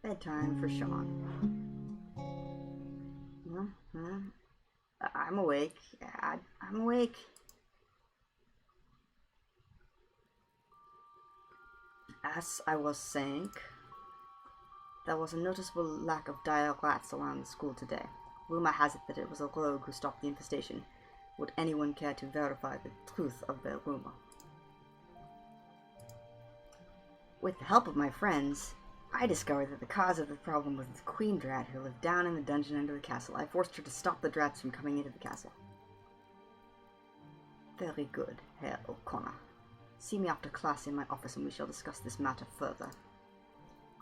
Bedtime for Sean. I'm awake. I'm awake. As I was saying, there was a noticeable lack of dire rats around the school today. Rumor has it that it was a rogue who stopped the infestation. Would anyone care to verify the truth of their rumor? With the help of my friends, I discovered that the cause of the problem was the queen drat who lived down in the dungeon under the castle. I forced her to stop the drats from coming into the castle. Very good, Herr O'Connor. See me after class in my office and we shall discuss this matter further.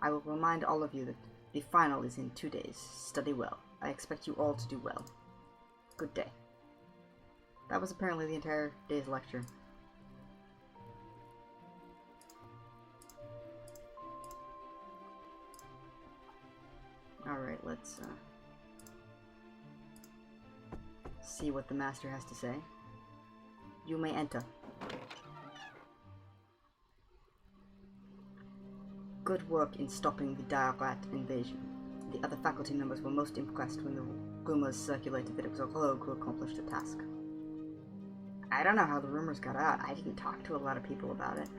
I will remind all of you that the final is in 2 days. Study well. I expect you all to do well. Good day. That was apparently the entire day's lecture. Alright, let's see what the master has to say. You may enter. Good work in stopping the dire rat invasion. The other faculty members were most impressed when the rumors circulated that it was a rogue who accomplished the task. I don't know how the rumors got out. I didn't talk to a lot of people about it.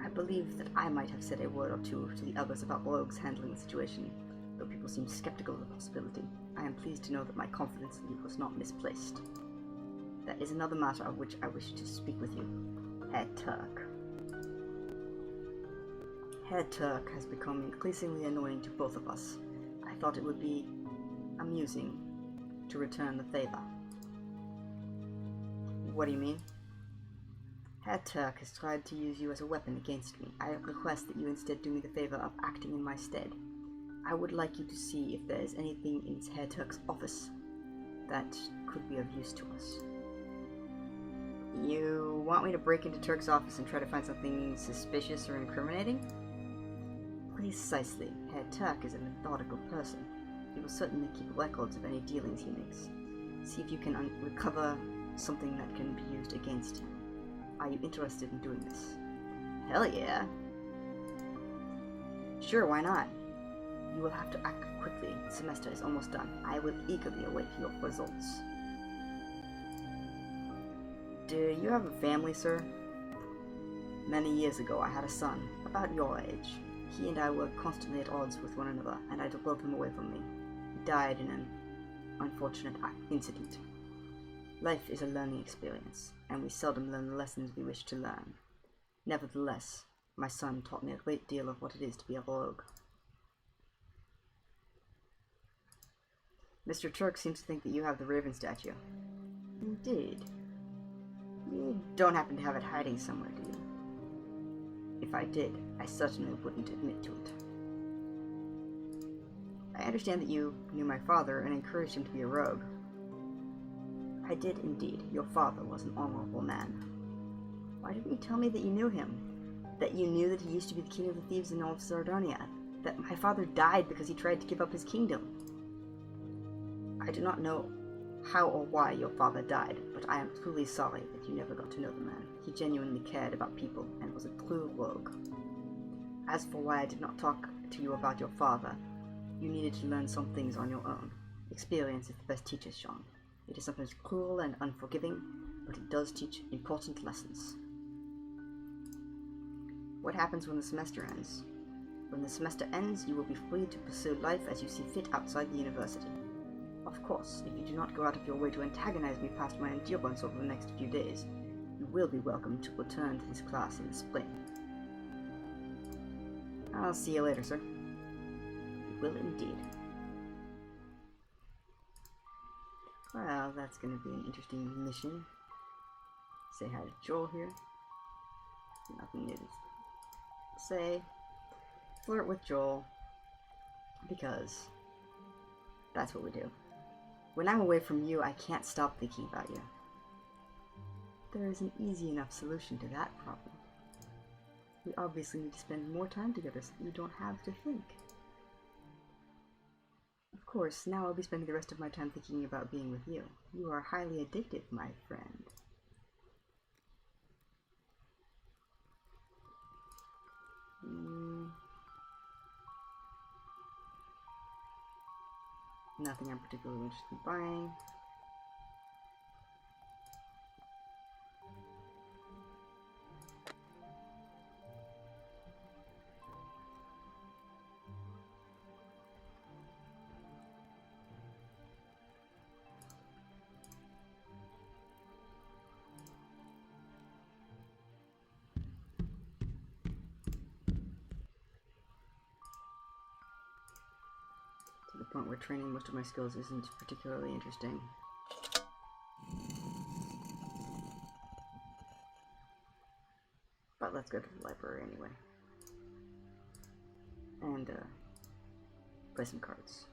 I believe that I might have said a word or two to the others about rogues handling the situation, though people seem skeptical of the possibility. I am pleased to know that my confidence in you was not misplaced. There is another matter of which I wish to speak with you. Herr Turk. Herr Turk has become increasingly annoying to both of us. I thought it would be amusing to return the favor. What do you mean? Herr Turk has tried to use you as a weapon against me. I request that you instead do me the favor of acting in my stead. I would like you to see if there is anything in Herr Turk's office that could be of use to us. You want me to break into Turk's office and try to find something suspicious or incriminating? Precisely. Herr Turk is a methodical person. He will certainly keep records of any dealings he makes. See if you can recover something that can be used against him. Are you interested in doing this? Hell yeah. Sure, why not? You will have to act quickly. The semester is almost done. I will eagerly await your results. Do you have a family, sir? Many years ago I had a son, about your age. He and I were constantly at odds with one another, and I drove him away from me. He died in an unfortunate incident. Life is a learning experience, and we seldom learn the lessons we wish to learn. Nevertheless, my son taught me a great deal of what it is to be a rogue. Mr. Turk seems to think that you have the Raven statue. Indeed. You don't happen to have it hiding somewhere, do you? If I did, I certainly wouldn't admit to it. I understand that you knew my father and encouraged him to be a rogue. I did indeed. Your father was an honorable man. Why didn't you tell me that you knew him? That you knew that he used to be the king of the thieves in all of Sardonia? That my father died because he tried to give up his kingdom? I do not know how or why your father died, but I am truly sorry that you never got to know the man. He genuinely cared about people and was a true rogue. As for why I did not talk to you about your father, you needed to learn some things on your own. Experience is the best teacher, Sean. It is sometimes cruel and unforgiving, but it does teach important lessons. What happens when the semester ends? When the semester ends, you will be free to pursue life as you see fit outside the university. Of course, if you do not go out of your way to antagonize me past my endurance over the next few days, you will be welcome to return to this class in the spring. I'll see you later, sir. You will indeed. Well, that's going to be an interesting mission. Say hi to Joel here. Nothing new to say. Flirt with Joel. Because that's what we do. When I'm away from you, I can't stop thinking about you. There is an easy enough solution to that problem. We obviously need to spend more time together so that you don't have to think. Of course, now I'll be spending the rest of my time thinking about being with you. You are highly addictive, my friend. Nothing I'm particularly interested in buying. To the point where training most of my skills isn't particularly interesting. But let's go to the library anyway. And, play some cards.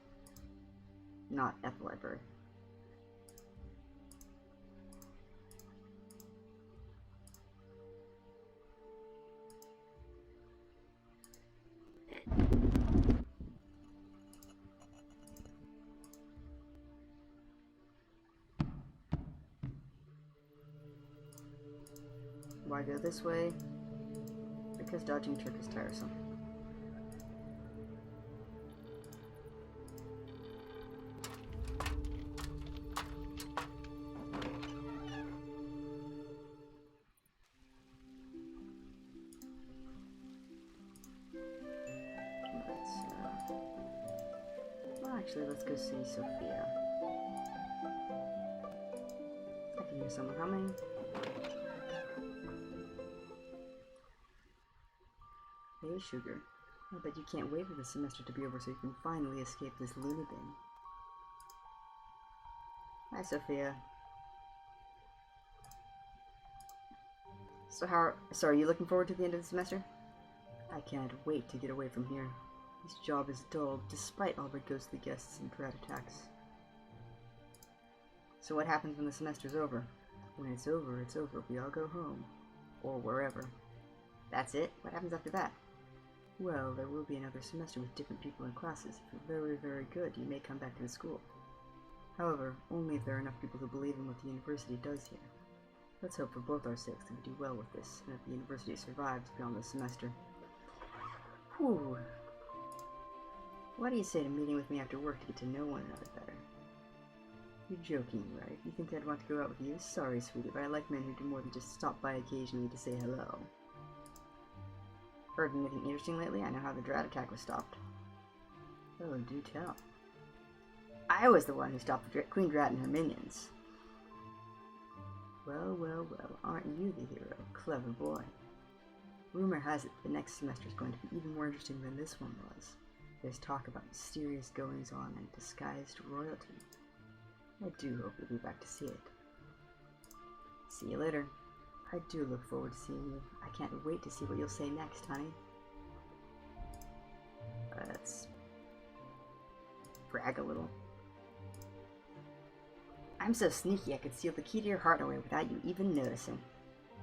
Not at the library. Why go this way? Because dodging trick is tiresome. Well, actually, let's go see Sophia. I can hear someone humming. Hey, Sugar. I bet you can't wait for the semester to be over so you can finally escape this loony bin. Hi, Sophia. So are you looking forward to the end of the semester? I can't wait to get away from here. This job is dull, despite all the ghostly guests and dread attacks. So what happens when the semester's over? When it's over, it's over. We all go home. Or wherever. That's it? What happens after that? Well, there will be another semester with different people in classes. If you're very, very good, you may come back to the school. However, only if there are enough people who believe in what the university does here. Let's hope for both our sakes that we do well with this, and that the university survives beyond this semester. Whew. What do you say to meeting with me after work to get to know one another better? You're joking, right? You think I'd want to go out with you? Sorry, sweetie, but I like men who do more than just stop by occasionally to say hello. Heard anything interesting lately? I know how the Drat attack was stopped. Oh, do tell. I was the one who stopped the Queen Drat and her minions. Well, well, well, aren't you the hero? Clever boy. Rumor has it the next semester is going to be even more interesting than this one was. There's talk about mysterious goings-on and disguised royalty. I do hope you'll be back to see it. See you later. I do look forward to seeing you. I can't wait to see what you'll say next, honey. Let's brag a little. I'm so sneaky I could steal the key to your heart away without you even noticing.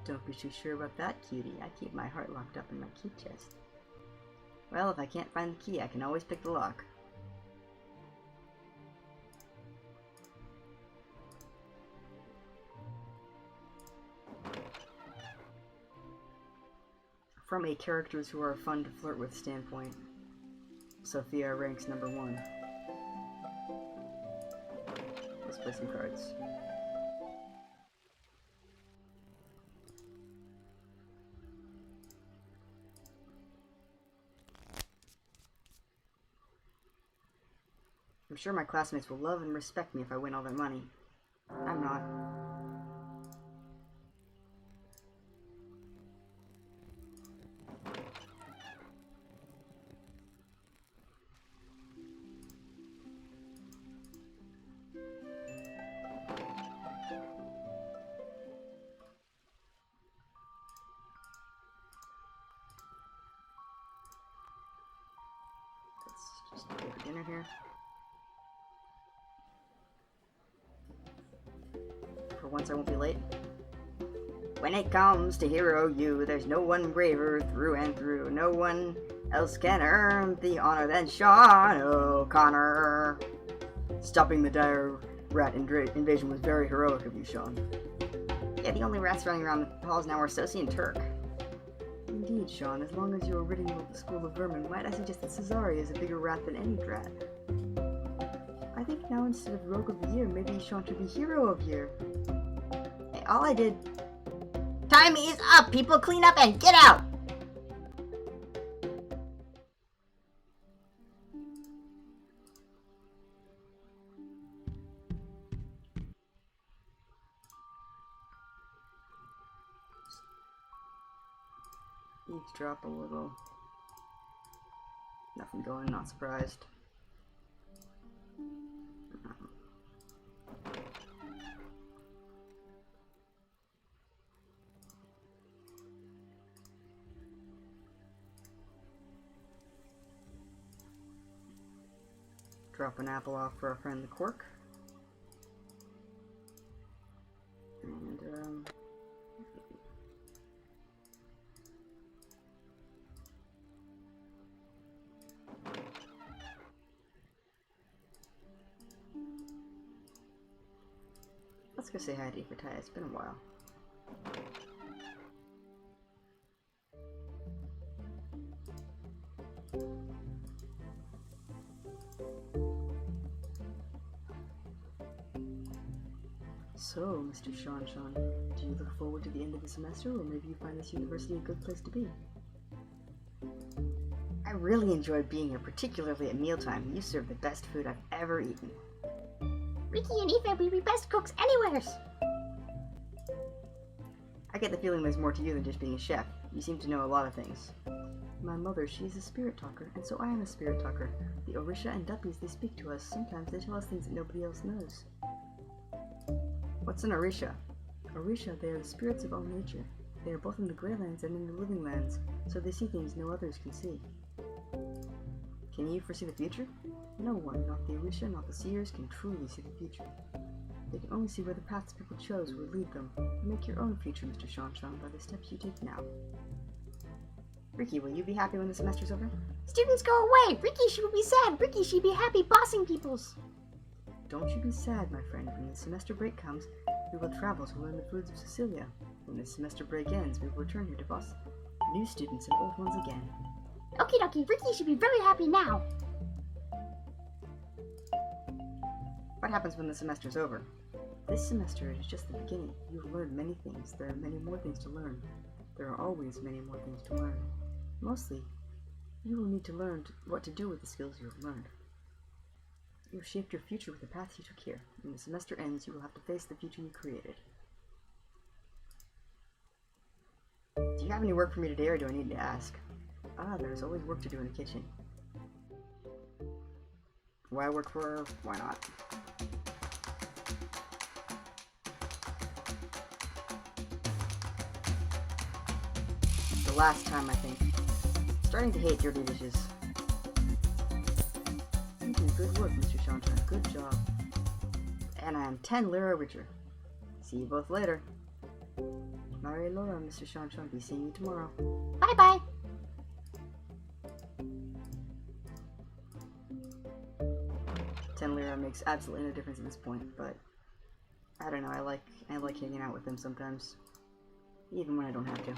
Don't be too sure about that, cutie. I keep my heart locked up in my key chest. Well, if I can't find the key, I can always pick the lock. From a characters who are fun to flirt with standpoint, Sophia ranks number 1. Let's play some cards. I'm sure my classmates will love and respect me if I win all their money. I'm not. Let's just go for dinner here. For once I won't be late. When it comes to hero you, there's no one braver through and through. No one else can earn the honor than Sean O'Connor. Stopping the dire rat invasion was very heroic of you, Sean. Yeah, the only rats running around the halls now are Sosie and Turk. Indeed, Sean, as long as you are ridding the school of vermin, might I suggest that Cesare is a bigger rat than any drat? I I think now instead of Rogue of the Year, maybe Sean should be Hero of Year. Hey, all I did... Time is up! People clean up and get out! Eavesdrop a little. Nothing going, not surprised. Drop an apple off for our friend the Cork. And, let's go say hi to Ifertai. It's been a while. So, Mr. Sean, do you look forward to the end of the semester, or maybe you find this university a good place to be? I really enjoyed being here, particularly at mealtime. You serve the best food I've ever eaten. Ricky and Aoife be the best cooks anywheres! I get the feeling there's more to you than just being a chef. You seem to know a lot of things. My mother, she's a spirit talker, and so I am a spirit talker. The Orisha and Duppies, they speak to us. Sometimes they tell us things that nobody else knows. What's an Orisha? Orisha, they are the spirits of all nature. They are both in the Greylands and in the Living Lands, so they see things no others can see. Can you foresee the future? No one, not the Orisha, not the Seers, can truly see the future. They can only see where the paths people chose will lead them. Make your own future, Mr. Sean by the steps you take now. Ricky, will you be happy when the semester's over? Students go away! Ricky, she will be sad! Ricky, she be happy bossing peoples! Don't you be sad, my friend. When the semester break comes, we will travel to learn the foods of Sicilia. When the semester break ends, we will return here to boss new students and old ones again. Okie dokie, Ricky should be very happy now! What happens when the semester's over? This semester is just the beginning. You have learned many things. There are many more things to learn. There are always many more things to learn. Mostly, you will need to learn what to do with the skills you have learned. You have shaped your future with the path you took here. When the semester ends, you will have to face the future you created. Do you have any work for me today, or do I need to ask? Ah, there's always work to do in the kitchen. Why work for her? Why not? The last time, I think. Starting to hate dirty dishes. You do good work, Mr. Shanshan. Good job. And I am 10 lira richer. See you both later. Mari Lola, Mr. Shanshan. Be seeing you tomorrow. Bye-bye! 10 lira makes absolutely no difference at this point, but I don't know, I like hanging out with them sometimes. Even when I don't have to.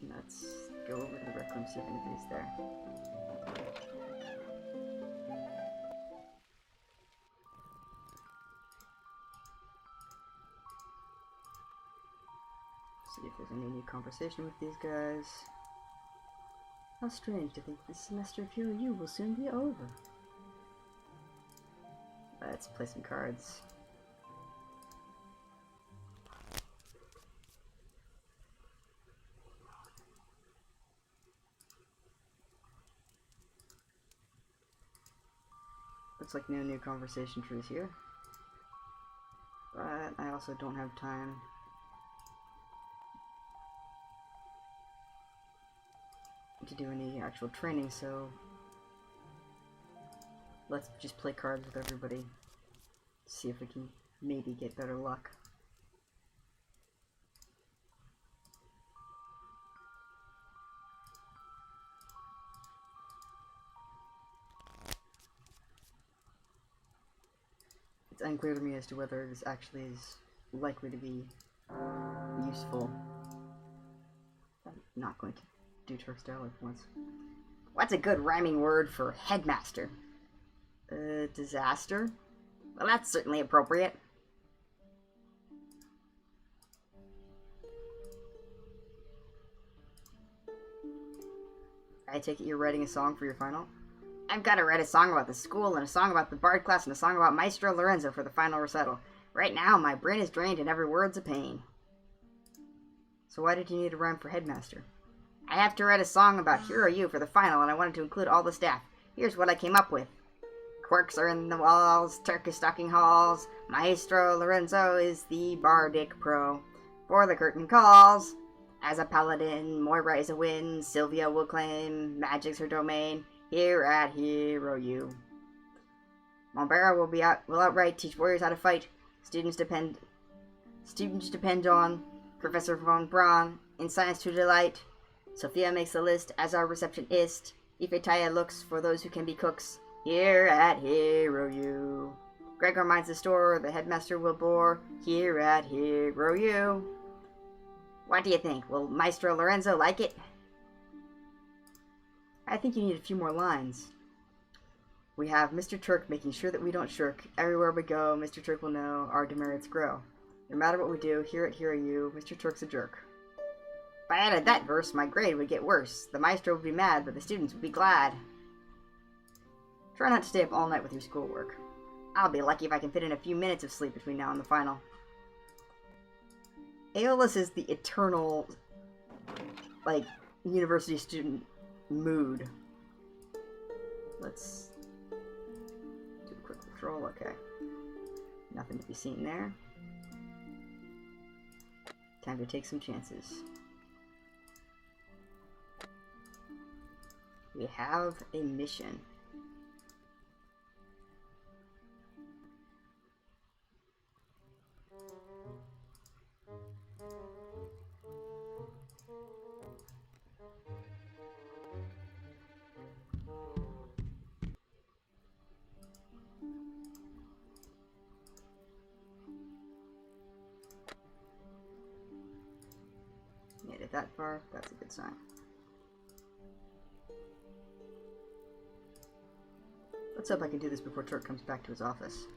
Let's go over to the rec room, see if anybody's there. See if there's any new conversation with these guys. How strange to think this semester of Hero U will soon be over. Let's play some cards. Looks like no new conversation trees here. But I also don't have time to do any actual training, so let's just play cards with everybody. See if we can maybe get better luck. It's unclear to me as to whether this actually is likely to be useful. I'm not going to do Turk's dialogue once. What's a good rhyming word for headmaster? Disaster? Well, that's certainly appropriate. I take it you're writing a song for your final? I've got to write a song about the school, and a song about the Bard class, and a song about Maestro Lorenzo for the final recital. Right now, my brain is drained and every word's a pain. So why did you need a rhyme for headmaster? I have to write a song about Hero U for the final, and I wanted to include all the staff. Here's what I came up with. Quirks are in the walls, Turk is stalking halls, Maestro Lorenzo is the bardic pro. For the curtain calls, as a paladin, Moira is a win, Sylvia will claim, magic's her domain, here at Hero U. Montbera will outright teach warriors how to fight. Students depend on Professor von Braun, in science to delight. Sophia makes the list as our receptionist. Ifetaya looks for those who can be cooks. Here at Hero U. Gregor minds the store, the headmaster will bore. Here at Hero U. What do you think? Will Maestro Lorenzo like it? I think you need a few more lines. We have Mr. Turk making sure that we don't shirk. Everywhere we go, Mr. Turk will know our demerits grow. No matter what we do, here at Hero U, Mr. Turk's a jerk. If I added that verse, my grade would get worse. The maestro would be mad, but the students would be glad. Try not to stay up all night with your schoolwork. I'll be lucky if I can fit in a few minutes of sleep between now and the final. Aeolus is the eternal, like, university student mood. Let's do a quick control. Okay. Nothing to be seen there. Time to take some chances. We have a mission. Made it that far, that's a good sign. Let's hope I can do this before Turk comes back to his office.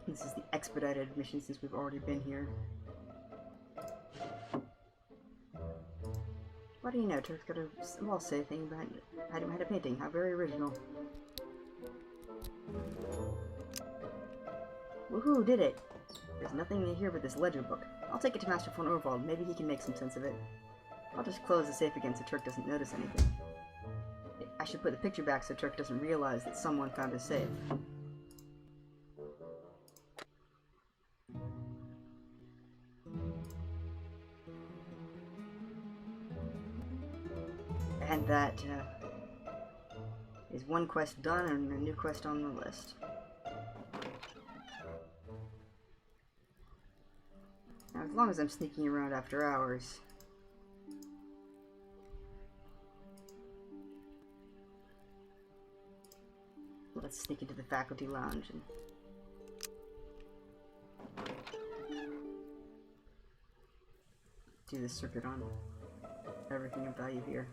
This is the expedited mission since we've already been here. What do you know? Turk's got a wall say thing behind it. Had a painting. How very original. Woohoo, did it! There's nothing in here but this ledger book. I'll take it to Master von Orvald. Maybe he can make some sense of it. I'll just close the safe again so Turk doesn't notice anything. I should put the picture back so Turk doesn't realize that someone found his safe. And that is one quest done and a new quest on the list. Now, as long as I'm sneaking around after hours, let's sneak into the faculty lounge and do the circuit on everything of value here.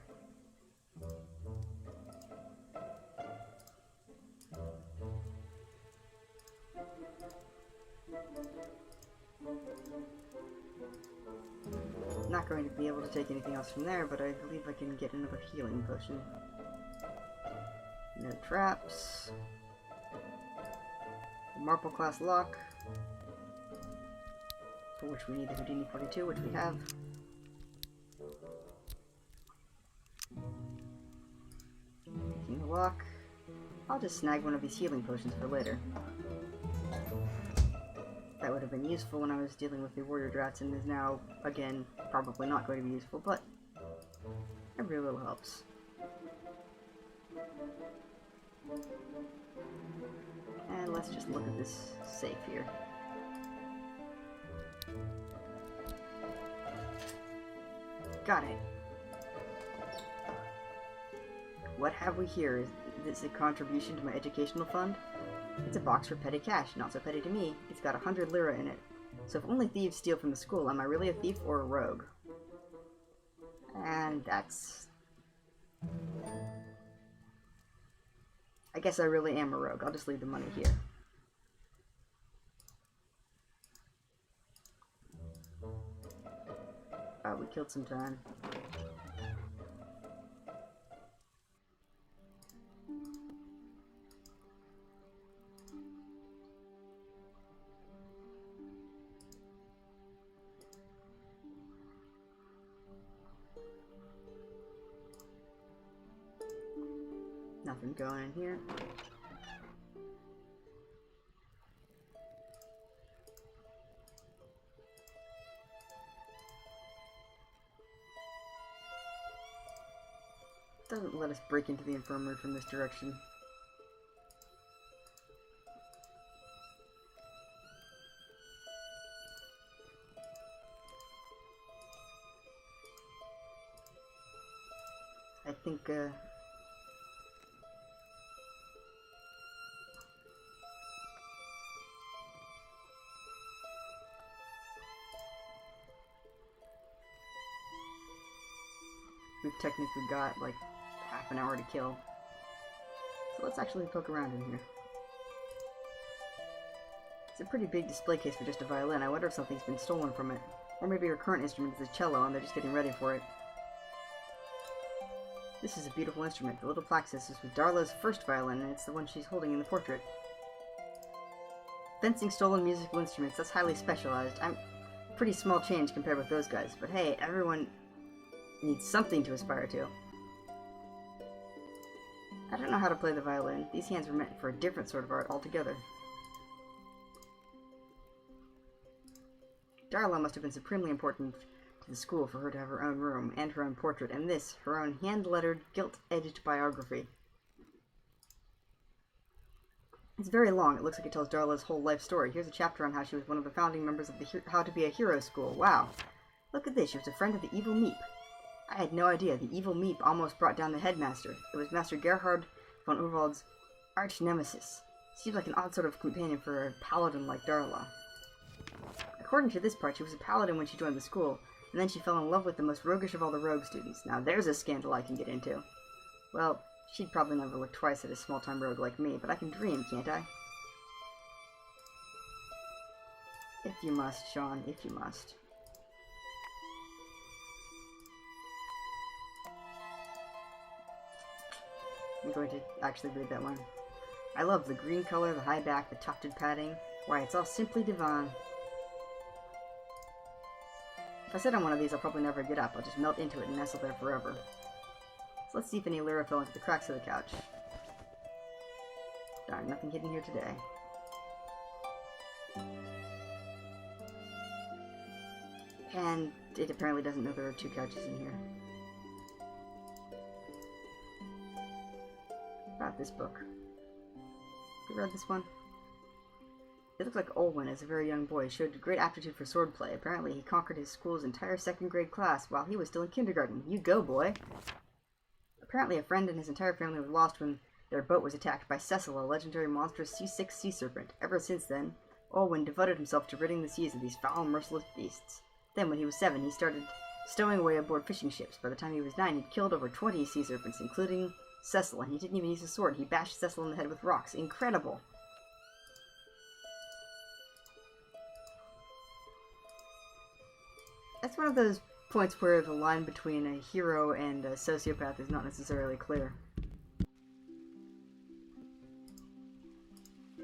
Not going to be able to take anything else from there, but I believe I can get another healing potion. No traps. The Marple class lock, for which we need the Houdini 42, which we have. Making the lock. I'll just snag one of these healing potions for later. That would have been useful when I was dealing with the warrior drats and is now, again, probably not going to be useful, but every little helps. And let's just look at this safe here. Got it. What have we here? Is this a contribution to my educational fund? It's a box for petty cash, not so petty to me. It's got 100 lira in it. So if only thieves steal from the school, am I really a thief or a rogue? And that's... I guess I really am a rogue. I'll just leave the money here. Oh, we killed some time. Nothing going in here. Doesn't let us break into the infirmary from this direction. I think, we've technically got, like, half an hour to kill. So let's actually poke around in here. It's a pretty big display case for just a violin. I wonder if something's been stolen from it. Or maybe her current instrument is a cello and they're just getting ready for it. This is a beautiful instrument. The little plaque says this was Darla's first violin, and it's the one she's holding in the portrait. Fencing stolen musical instruments, that's highly specialized. I'm pretty small change compared with those guys, but hey, everyone needs something to aspire to. I don't know how to play the violin. These hands were meant for a different sort of art altogether. Darla must have been supremely important to the school for her to have her own room, and her own portrait, and this, her own hand-lettered, gilt-edged biography. It's very long. It looks like it tells Darla's whole life story. Here's a chapter on how she was one of the founding members of the How to Be a Hero School. Wow. Look at this. She was a friend of the evil Meep. I had no idea. The evil Meep almost brought down the headmaster. It was Master Gerhard von Urwald's arch-nemesis. Seems like an odd sort of companion for a paladin like Darla. According to this part, she was a paladin when she joined the school, and then she fell in love with the most roguish of all the rogue students. Now there's a scandal I can get into. Well, she'd probably never look twice at a small-time rogue like me, but I can dream, can't I? If you must, Sean, if you must. I'm going to actually read that one. I love the green color, the high back, the tufted padding. Why, it's all simply divine. If I sit on one of these, I'll probably never get up. I'll just melt into it and nestle there forever. So let's see if any lyra fell into the cracks of the couch. Darn, nothing hidden here today. And it apparently doesn't know there are 2 couches in here. About this book. Have you read this one? It looks like Olwen, as a very young boy, showed great aptitude for swordplay. Apparently, he conquered his school's entire 2nd grade class while he was still in kindergarten. You go, boy! Apparently, a friend and his entire family were lost when their boat was attacked by Cecil, a legendary monstrous C6 sea serpent. Ever since then, Olwen devoted himself to ridding the seas of these foul, merciless beasts. Then, when he was 7, he started stowing away aboard fishing ships. By the time he was 9, he'd killed over 20 sea serpents, including Cecil, and he didn't even use a sword. He bashed Cecil in the head with rocks. Incredible! That's one of those points where the line between a hero and a sociopath is not necessarily clear.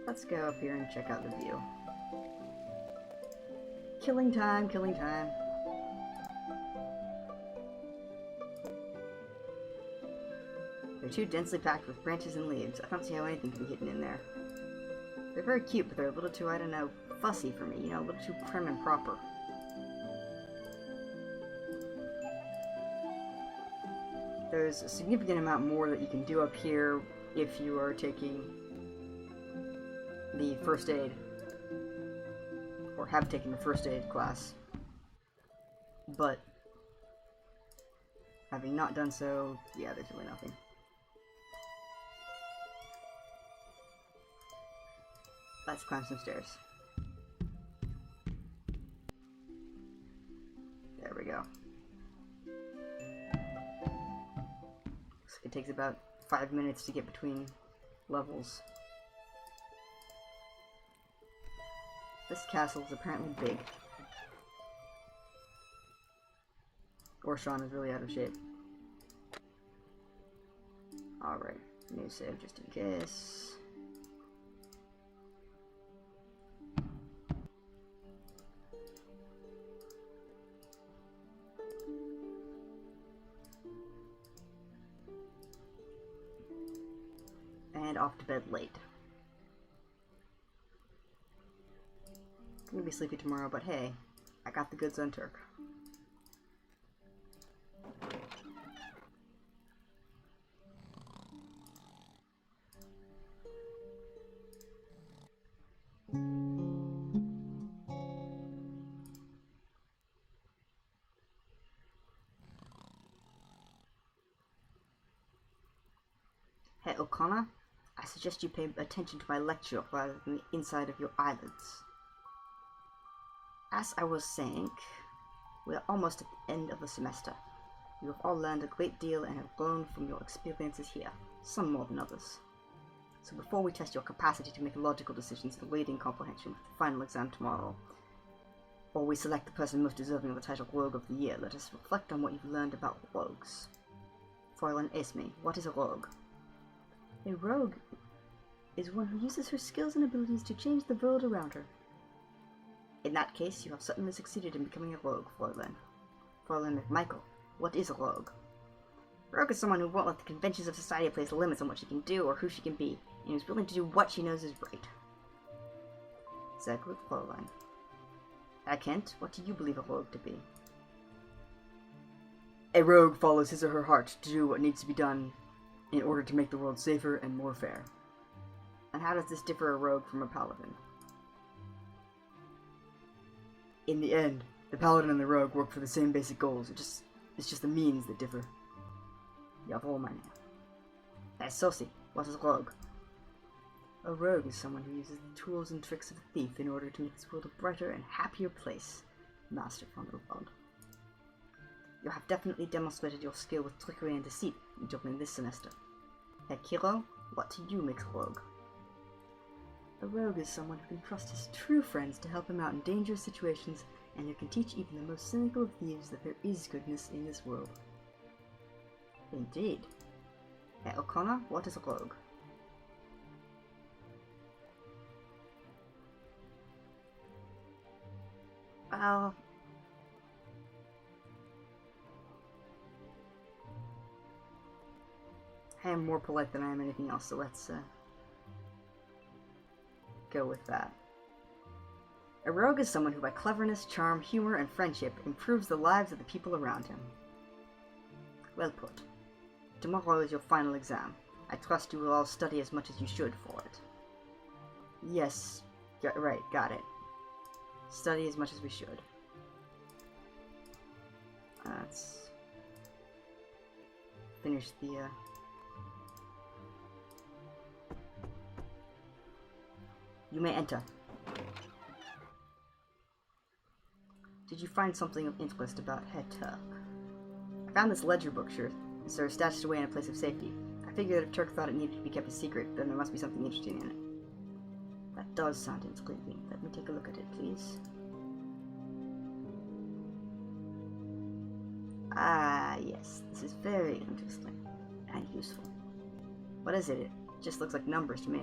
Let's go up here and check out the view. Killing time, killing time. They're too densely packed with branches and leaves. I don't see how anything can be hidden in there. They're very cute, but they're a little too, I don't know, fussy for me. You know, a little too prim and proper. There's a significant amount more that you can do up here if you are taking the first aid, or have taken the first aid class. But having not done so, yeah, there's really nothing. Let's climb some stairs. There we go. Looks like it takes about 5 minutes to get between levels. This castle is apparently big. Or Sean is really out of shape. Alright, new save just in case. And off to bed late. I'm gonna be sleepy tomorrow, but hey, I got the goods on Turk. Hey O'Connor, I suggest you pay attention to my lecture rather than the inside of your eyelids. As I was saying, we are almost at the end of the semester. You have all learned a great deal and have grown from your experiences here, some more than others. So before we test your capacity to make logical decisions and reading comprehension with the final exam tomorrow, or we select the person most deserving of the title Rogue of the Year, let us reflect on what you've learned about rogues. Fräulein Esme, what is a rogue? A rogue is one who uses her skills and abilities to change the world around her. In that case, you have certainly succeeded in becoming a rogue, Fräulein. Fräulein McMichael, what is a rogue? A rogue is someone who won't let the conventions of society place limits on what she can do or who she can be, and is willing to do what she knows is right. Sehr gut, Fräulein. Herr Kent, what do you believe a rogue to be? A rogue follows his or her heart to do what needs to be done in order to make the world safer and more fair. And how does this differ a rogue from a paladin? In the end, the paladin and the rogue work for the same basic goals. It's just the means that differ. Jawohl, meine Herren. Herr Sosi, what is a rogue? A rogue is someone who uses the tools and tricks of a thief in order to make this world a brighter and happier place, Master von Uwald. You have definitely demonstrated your skill with trickery and deceit during this semester. Herr Kiro, what to you makes a rogue? A rogue is someone who can trust his true friends to help him out in dangerous situations and who can teach even the most cynical of thieves that there is goodness in this world. Indeed. Herr O'Connor, what is a rogue? Well, I am more polite than I am anything else, so let's go with that. A rogue is someone who by cleverness, charm, humor, and friendship improves the lives of the people around him. Well put. Tomorrow is your final exam. I trust you will all study as much as you should for it. Yes, right, got it. Study as much as we should. Let's finish the You may enter. Did you find something of interest about Herr Turk? I found this ledger book, sir, stashed away in a place of safety. I figured that if Turk thought it needed to be kept a secret, then there must be something interesting in it. That does sound intriguing. Let me take a look at it, please. Ah, yes. This is very interesting and useful. What is it? It just looks like numbers to me.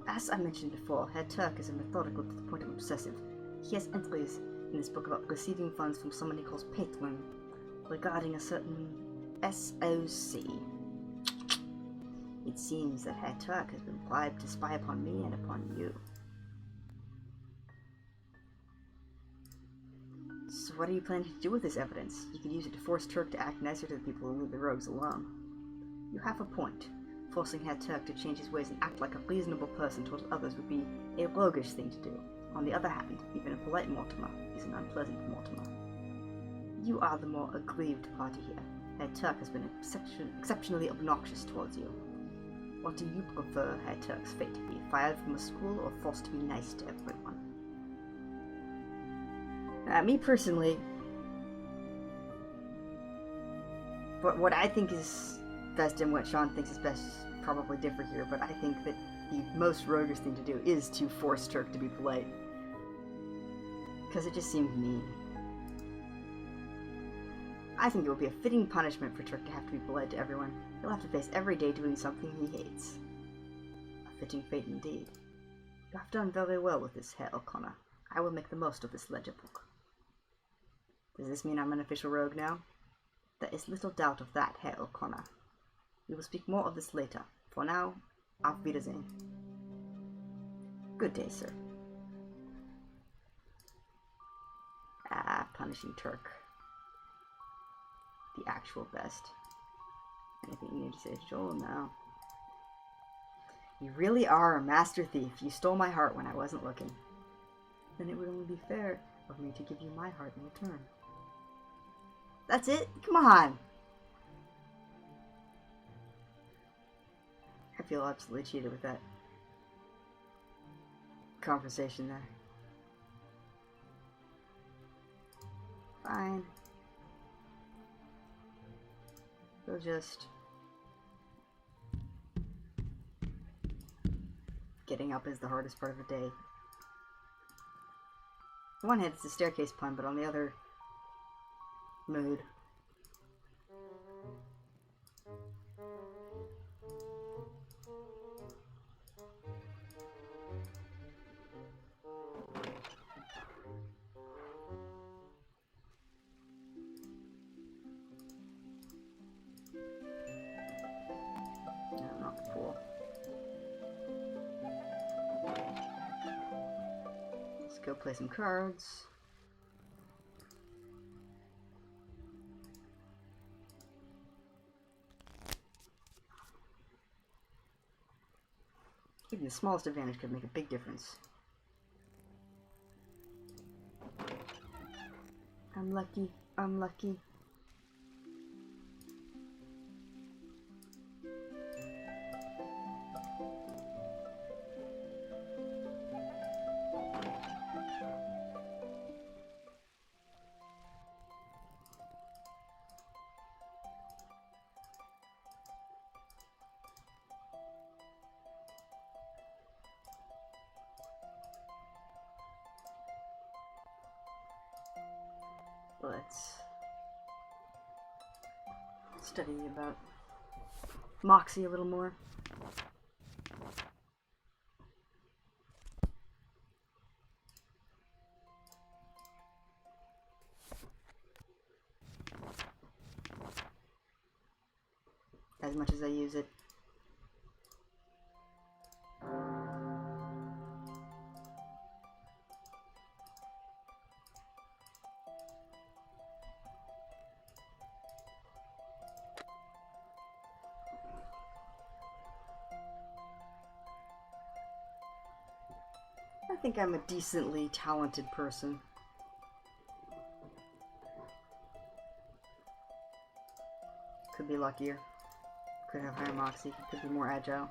As I mentioned before, Herr Turk is a methodical to the point of obsessive. He has entries in this book about receiving funds from someone he calls patron regarding a certain SOC. It seems that Herr Turk has been bribed to spy upon me and upon you. So what are you planning to do with this evidence? You could use it to force Turk to act nicer to the people and leave the rogues alone. You have a point. Forcing Herr Turk to change his ways and act like a reasonable person towards others would be a roguish thing to do. On the other hand, even a polite Mortimer is an unpleasant Mortimer. You are the more aggrieved party here. Herr Turk has been exceptionally obnoxious towards you. What do you prefer Herr Turk's fate to be? Fired from the school or forced to be nice to everyone? Me personally, but what I think is best and what Sean thinks is best probably differ here, but I think that the most roguish thing to do is to force Turk to be polite. Because it just seemed mean. I think it would be a fitting punishment for Turk to have to be polite to everyone. He'll have to face every day doing something he hates. A fitting fate indeed. You have done very well with this, Herr O'Connor. I will make the most of this ledger book. Does this mean I'm an official rogue now? There is little doubt of that, Herr O'Connor. We will speak more of this later. For now, auf Wiedersehen. Good day, sir. Punishing Turk. The actual best. Anything you need to say, Joel? No. You really are a master thief. You stole my heart when I wasn't looking. Then it would only be fair of me to give you my heart in return. That's it? Come on! I feel absolutely cheated with that conversation there. Fine. We'll just... Getting up is the hardest part of the day. On one hand, it's a staircase pun, but on the other... mood. No, not the pool. Let's go play some cards. Even the smallest advantage could make a big difference. I'm lucky. I'm lucky. Let's study about Moxie a little more. As much as I use it. I think I'm a decently talented person. Could be luckier. Could have higher moxie. Could be more agile.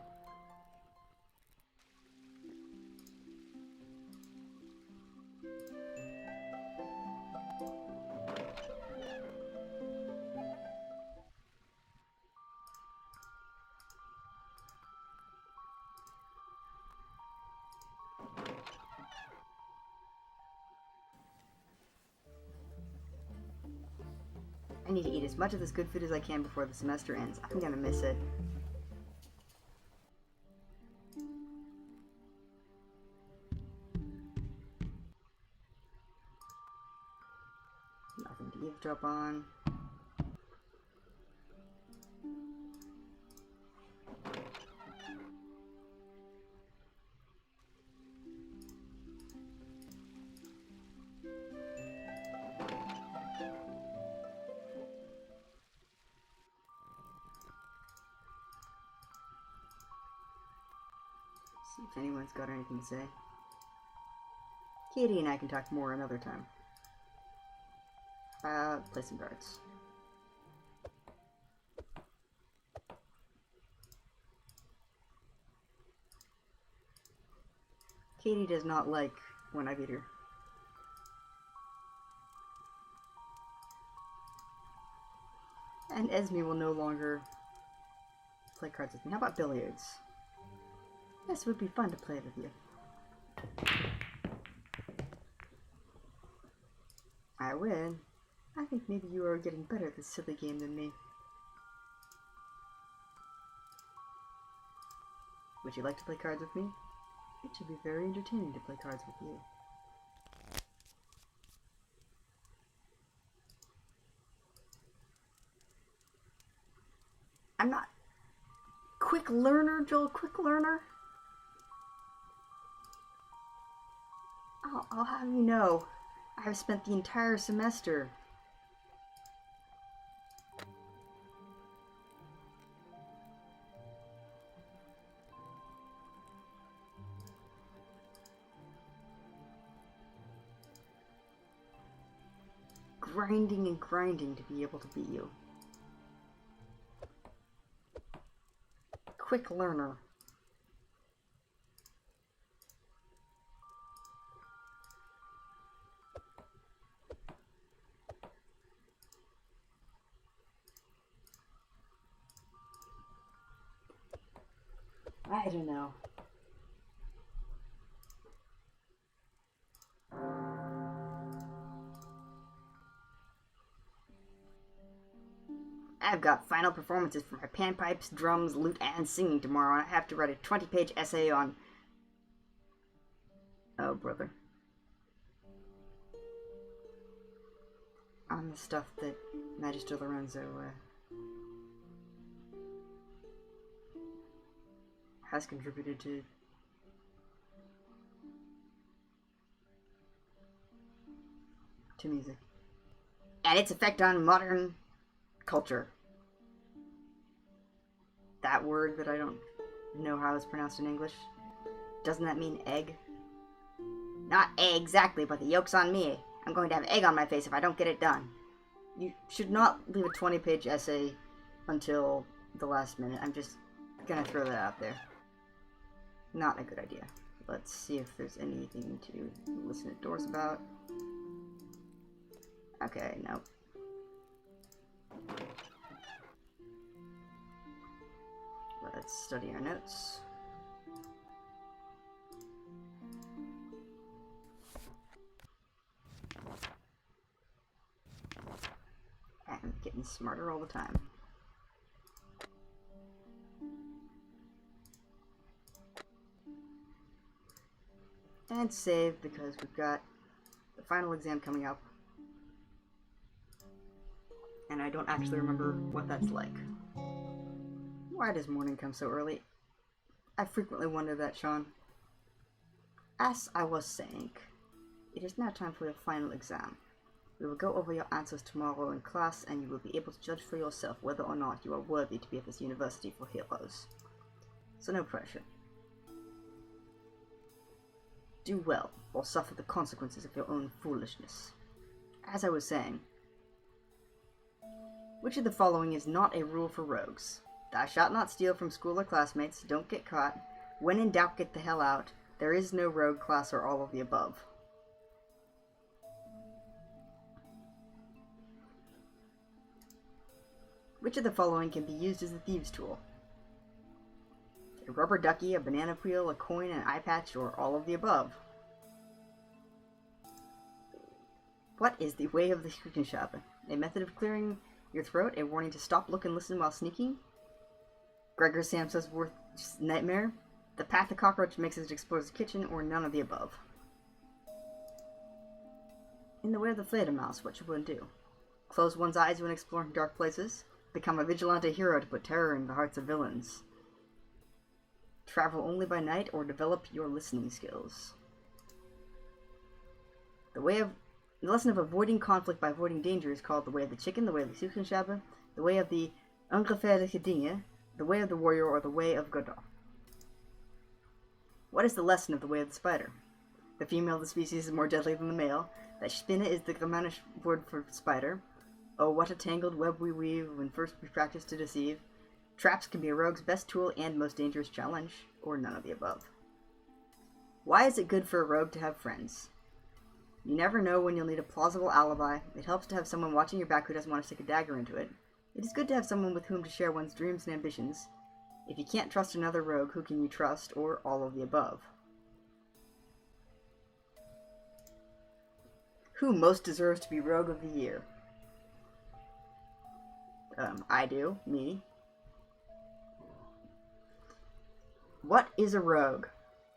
I need to eat as much of this good food as I can before the semester ends. I'm gonna miss it. Nothing to eavesdrop on. See if anyone's got anything to say. Katie and I can talk more another time. Play some cards. Katie does not like when I beat her. And Esme will no longer play cards with me. How about billiards? Yes, it would be fun to play with you. I win. I think maybe you are getting better at this silly game than me. Would you like to play cards with me? It should be very entertaining to play cards with you. I'm not... Quick learner, Joel? Quick learner? I'll have you know, I have spent the entire semester grinding and grinding to be able to beat you. Quick learner. I don't know. I've got final performances for my panpipes, drums, lute, and singing tomorrow, and I have to write a 20-page essay on... Oh, brother. On the stuff that Magister Lorenzo has contributed to music. And its effect on modern culture. That word that I don't know how it's pronounced in English. Doesn't that mean egg? Not egg exactly, but the yolk's on me. I'm going to have egg on my face if I don't get it done. You should not leave a 20-page essay until the last minute. I'm just gonna throw that out there. Not a good idea. Let's see if there's anything to listen at doors about. Okay, nope. Let's study our notes. I'm getting smarter all the time. And save because we've got the final exam coming up. And I don't actually remember what that's like. Why does morning come so early? I frequently wonder that, Sean. As I was saying, it is now time for your final exam. We will go over your answers tomorrow in class, and you will be able to judge for yourself whether or not you are worthy to be at this university for heroes. So no pressure. Do well, or suffer the consequences of your own foolishness. As I was saying, which of the following is not a rule for rogues? Thou shalt not steal from school or classmates, don't get caught, when in doubt get the hell out, there is no rogue class, or all of the above. Which of the following can be used as a thieves' tool? A rubber ducky, a banana peel, a coin, an eye patch, or all of the above? What is the way of the Küchenschabe? A method of clearing your throat, a warning to stop, look, and listen while sneaking? Gregor Samsa's worst nightmare? The path the cockroach makes as it explores the kitchen, or none of the above? In the way of the Fledermaus, what should one do? Close one's eyes when exploring dark places? Become a vigilante hero to put terror in the hearts of villains? Travel only by night, or develop your listening skills? The lesson of avoiding conflict by avoiding danger is called the way of the chicken, the way of the Küchenschabe, the way of the ungefährliche Dinge, the way of the warrior, or the way of Godot. What is the lesson of the way of the spider? The female of the species is more deadly than the male. That Spinne is the Germanic word for spider. Oh, what a tangled web we weave when first we practice to deceive. Traps can be a rogue's best tool and most dangerous challenge, or none of the above. Why is it good for a rogue to have friends? You never know when you'll need a plausible alibi. It helps to have someone watching your back who doesn't want to stick a dagger into it. It is good to have someone with whom to share one's dreams and ambitions. If you can't trust another rogue, who can you trust, or all of the above? Who most deserves to be Rogue of the Year? I do. Me. What is a rogue?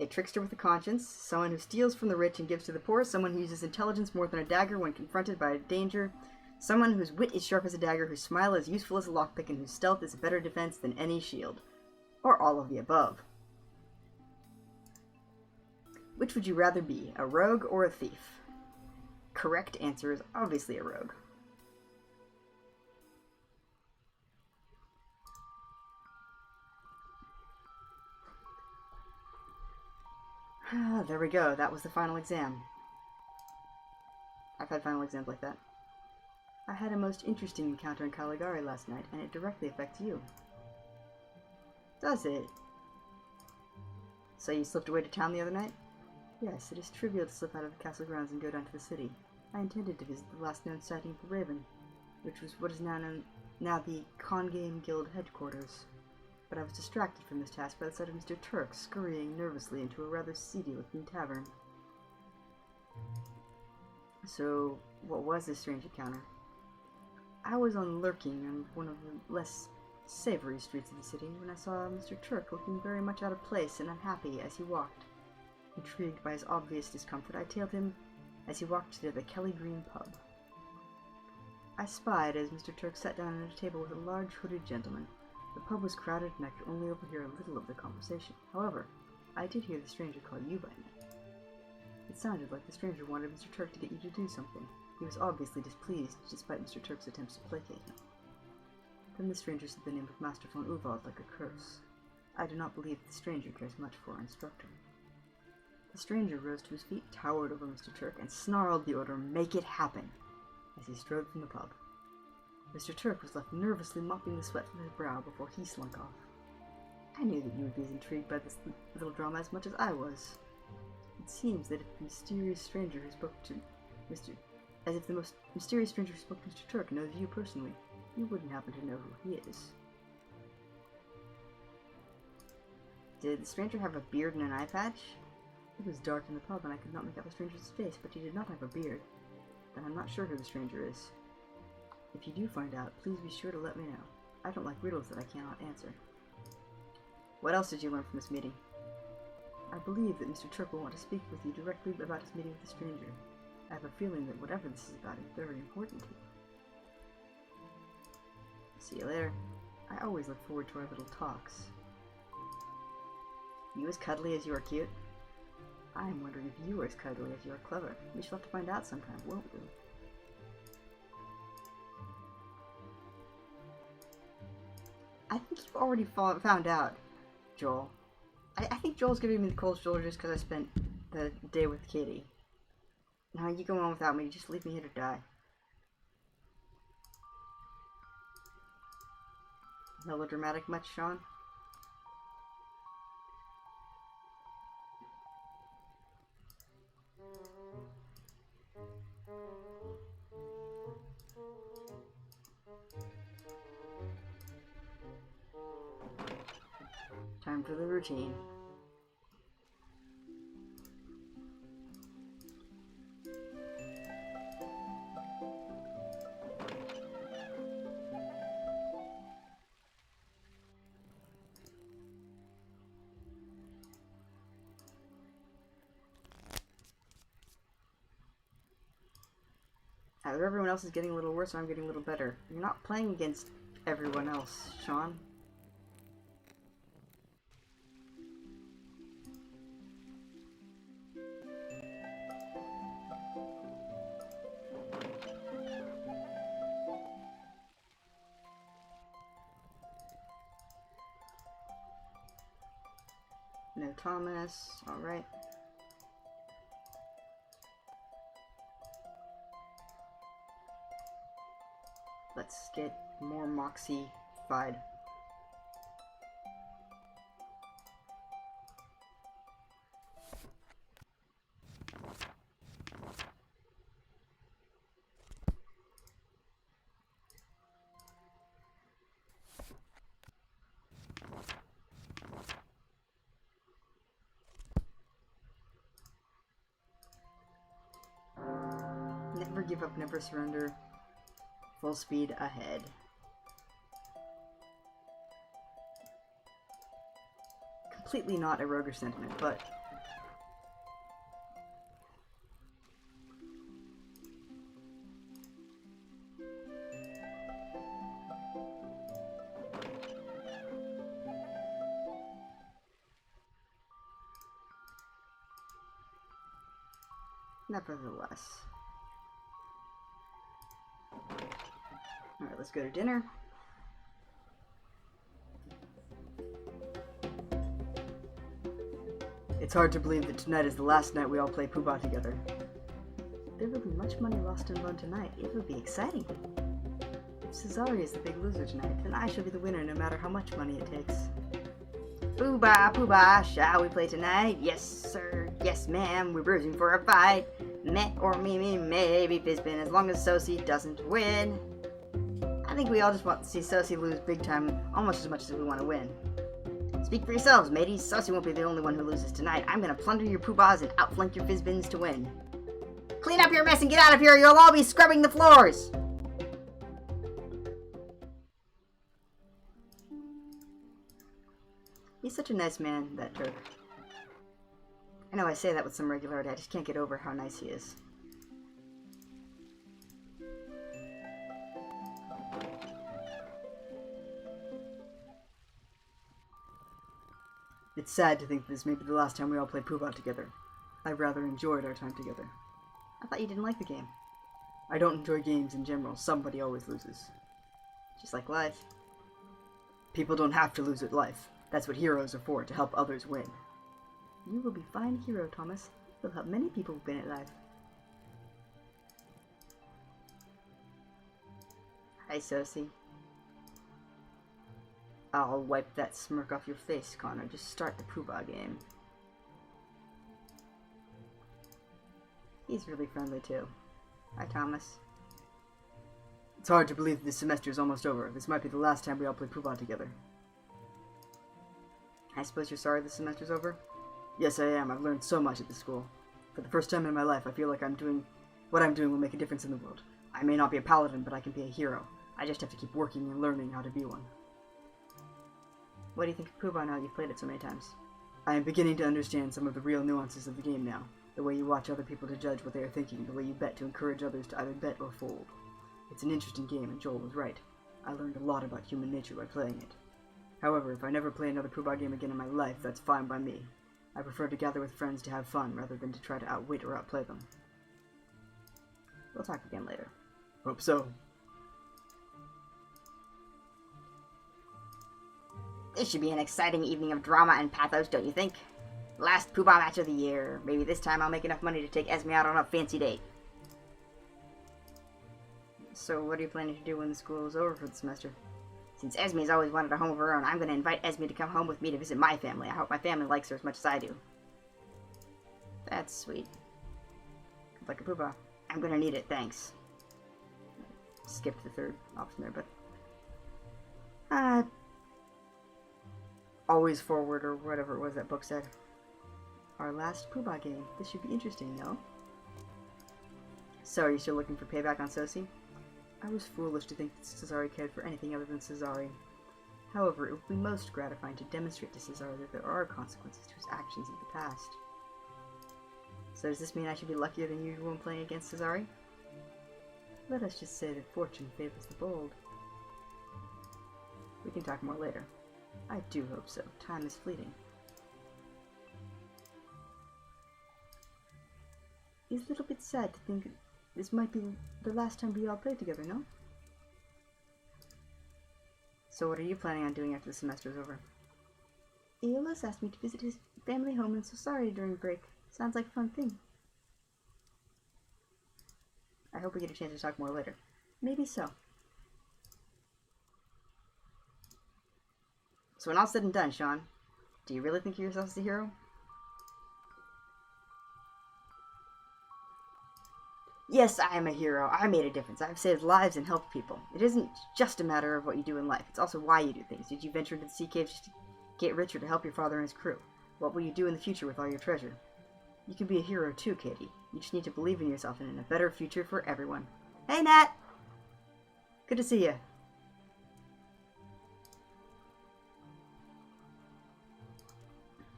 A trickster with a conscience, someone who steals from the rich and gives to the poor, someone who uses intelligence more than a dagger when confronted by danger, someone whose wit is sharp as a dagger, whose smile is useful as a lockpick, and whose stealth is a better defense than any shield. Or all of the above. Which would you rather be, a rogue or a thief? Correct answer is obviously a rogue. There we go. That was the final exam. I've had final exams like that. I had a most interesting encounter in Caligari last night, and it directly affects you. Does it? So you slipped away to town the other night? Yes, it is trivial to slip out of the castle grounds and go down to the city. I intended to visit the last known sighting of the Raven, which was what is now the Endgame Guild headquarters. But I was distracted from this task by the sight of Mr. Turk scurrying nervously into a rather seedy-looking tavern. So, what was this strange encounter? I was on lurking on one of the less savory streets of the city when I saw Mr. Turk looking very much out of place and unhappy as he walked. Intrigued by his obvious discomfort, I tailed him as he walked to the Kelly Green pub. I spied as Mr. Turk sat down at a table with a large hooded gentleman. The pub was crowded and I could only overhear a little of the conversation. However, I did hear the stranger call you by name. It sounded like the stranger wanted Mr. Turk to get you to do something. He was obviously displeased, despite Mr. Turk's attempts to placate him. Then the stranger said the name of Master von Uvald like a curse. I do not believe the stranger cares much for our instructor. The stranger rose to his feet, towered over Mr. Turk, and snarled the order, "Make it happen," as he strode from the pub. Mr. Turk was left nervously mopping the sweat from his brow before he slunk off. I knew that you would be as intrigued by this little drama as much as I was. It seems that if the mysterious stranger who spoke to the most mysterious stranger who spoke to Mr. Turk knows you personally, you wouldn't happen to know who he is. Did the stranger have a beard and an eye patch? It was dark in the pub and I could not make out the stranger's face, but he did not have a beard. Then I'm not sure who the stranger is. If you do find out, please be sure to let me know. I don't like riddles that I cannot answer. What else did you learn from this meeting? I believe that Mr. Turk will want to speak with you directly about his meeting with the stranger. I have a feeling that whatever this is about is very important to you. See you later. I always look forward to our little talks. You as cuddly as you are cute? I am wondering if you are as cuddly as you are clever. We shall have to find out sometime, won't we? I think you've already found out, Joel. I think Joel's giving me the cold shoulder just because I spent the day with Katie. Now you go on without me, just leave me here to die. Melodramatic much, Sean? Time for the routine. Either everyone else is getting a little worse or I'm getting a little better. You're not playing against everyone else, Sean. No Thomas, alright. Let's get more Moxie-fied. give up, never surrender. Full speed ahead. Completely not a roguish sentiment, but... nevertheless. Alright, let's go to dinner. It's hard to believe that tonight is the last night we all play Poobah together. There will be much money lost and won tonight. It will be exciting. If Cesare is the big loser tonight, then I shall be the winner no matter how much money it takes. Poobah, Poobah, shall we play tonight? Yes, sir. Yes, ma'am. We're bruising for a fight. Meh or me, maybe Fizbin, as long as Sosie doesn't win. I think we all just want to see Sosie lose big time, almost as much as we want to win. Speak for yourselves, mateys. Sosie won't be the only one who loses tonight. I'm gonna plunder your Poobahs and outflank your Fizbins to win. Clean up your mess and get out of here, or you'll all be scrubbing the floors! He's such a nice man, that Turk. I know I say that with some regularity, I just can't get over how nice he is. It's sad to think this may be the last time we all play Poobah together. I rather enjoyed our time together. I thought you didn't like the game. I don't enjoy games in general. Somebody always loses. Just like life. People don't have to lose at life. That's what heroes are for, to help others win. You will be a fine hero, Thomas. You'll help many people win at life. Hi, Sosie. I'll wipe that smirk off your face, Connor. Just start the Poobah game. He's really friendly, too. Hi, Thomas. It's hard to believe this semester is almost over. This might be the last time we all play Poobah together. I suppose you're sorry this semester's over? Yes, I am. I've learned so much at this school. For the first time in my life, I feel like what I'm doing will make a difference in the world. I may not be a paladin, but I can be a hero. I just have to keep working and learning how to be one. What do you think of Poobah now that you've played it so many times? I am beginning to understand some of the real nuances of the game now. The way you watch other people to judge what they are thinking, the way you bet to encourage others to either bet or fold. It's an interesting game, and Joel was right. I learned a lot about human nature by playing it. However, if I never play another Poobah game again in my life, that's fine by me. I prefer to gather with friends to have fun, rather than to try to outwit or outplay them. We'll talk again later. Hope so. This should be an exciting evening of drama and pathos, don't you think? Last Poobah match of the year. Maybe this time I'll make enough money to take Esme out on a fancy date. So what are you planning to do when the school is over for the semester? Since Esme's always wanted a home of her own, I'm going to invite Esme to come home with me to visit my family. I hope my family likes her as much as I do. That's sweet. Like a Poobah. I'm going to need it, thanks. Skipped the third option there, but... always forward, or whatever it was that book said. Our last Poobah game. This should be interesting, no? So, are you still looking for payback on Sosie? I was foolish to think that Cesare cared for anything other than Cesare. However, it would be most gratifying to demonstrate to Cesare that there are consequences to his actions in the past. So does this mean I should be luckier than usual in playing against Cesare? Let us just say that fortune favors the bold. We can talk more later. I do hope so. Time is fleeting. It's a little bit sad to think this might be the last time we all play together, no? So what are you planning on doing after the semester is over? Aeolus asked me to visit his family home in Sosari during break. Sounds like a fun thing. I hope we get a chance to talk more later. Maybe so. So when all's said and done, Sean, do you really think of yourself as a hero? Yes, I am a hero. I made a difference. I've saved lives and helped people. It isn't just a matter of what you do in life. It's also why you do things. Did you venture into the sea cave just to get rich or to help your father and his crew? What will you do in the future with all your treasure? You can be a hero too, Katie. You just need to believe in yourself and in a better future for everyone. Hey, Nat! Good to see you.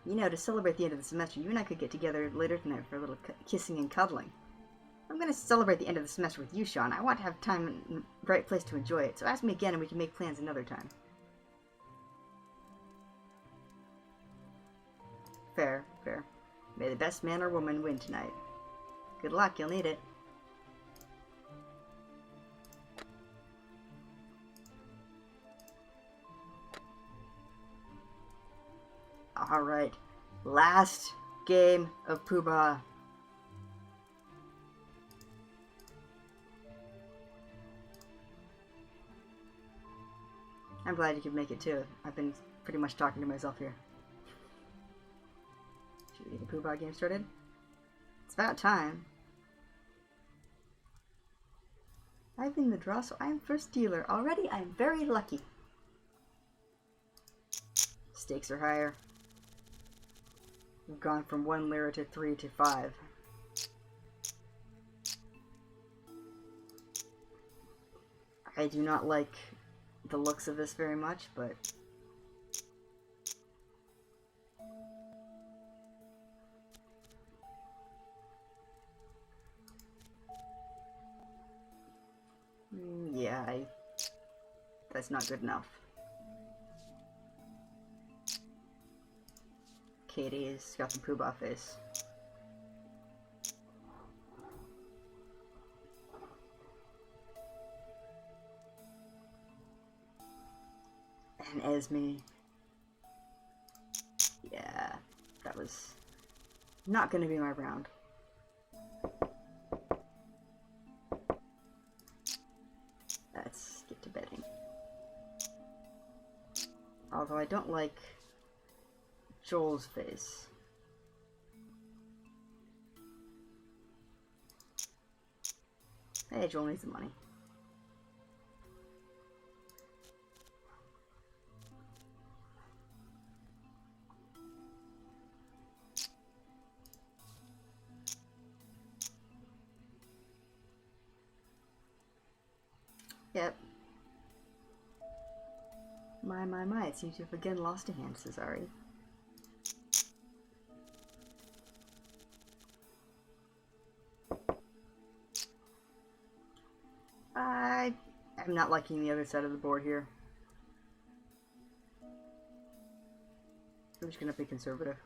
You know, to celebrate the end of the semester, you and I could get together later tonight for a little kissing and cuddling. I'm going to celebrate the end of the semester with you, Sean. I want to have time and a right place to enjoy it, so ask me again and we can make plans another time. Fair, fair. May the best man or woman win tonight. Good luck, you'll need it. Alright, last game of Poobah. I'm glad you could make it too. I've been pretty much talking to myself here. Should we get the Poobah game started? It's about time. I've been the draw, so I am first dealer. Already, I am very lucky. Stakes are higher. We've gone from 1 lira to 3 to 5. I do not like the looks of this very much, but yeah, that's not good enough. Katie's got the Poobah face. And Esme. Yeah, that was not going to be my round. Let's get to betting. Although I don't like Joel's face. Hey, Joel needs the money. Yep. My, it seems you've again lost a hand, Cesare. I'm not liking the other side of the board here. I'm just gonna be conservative.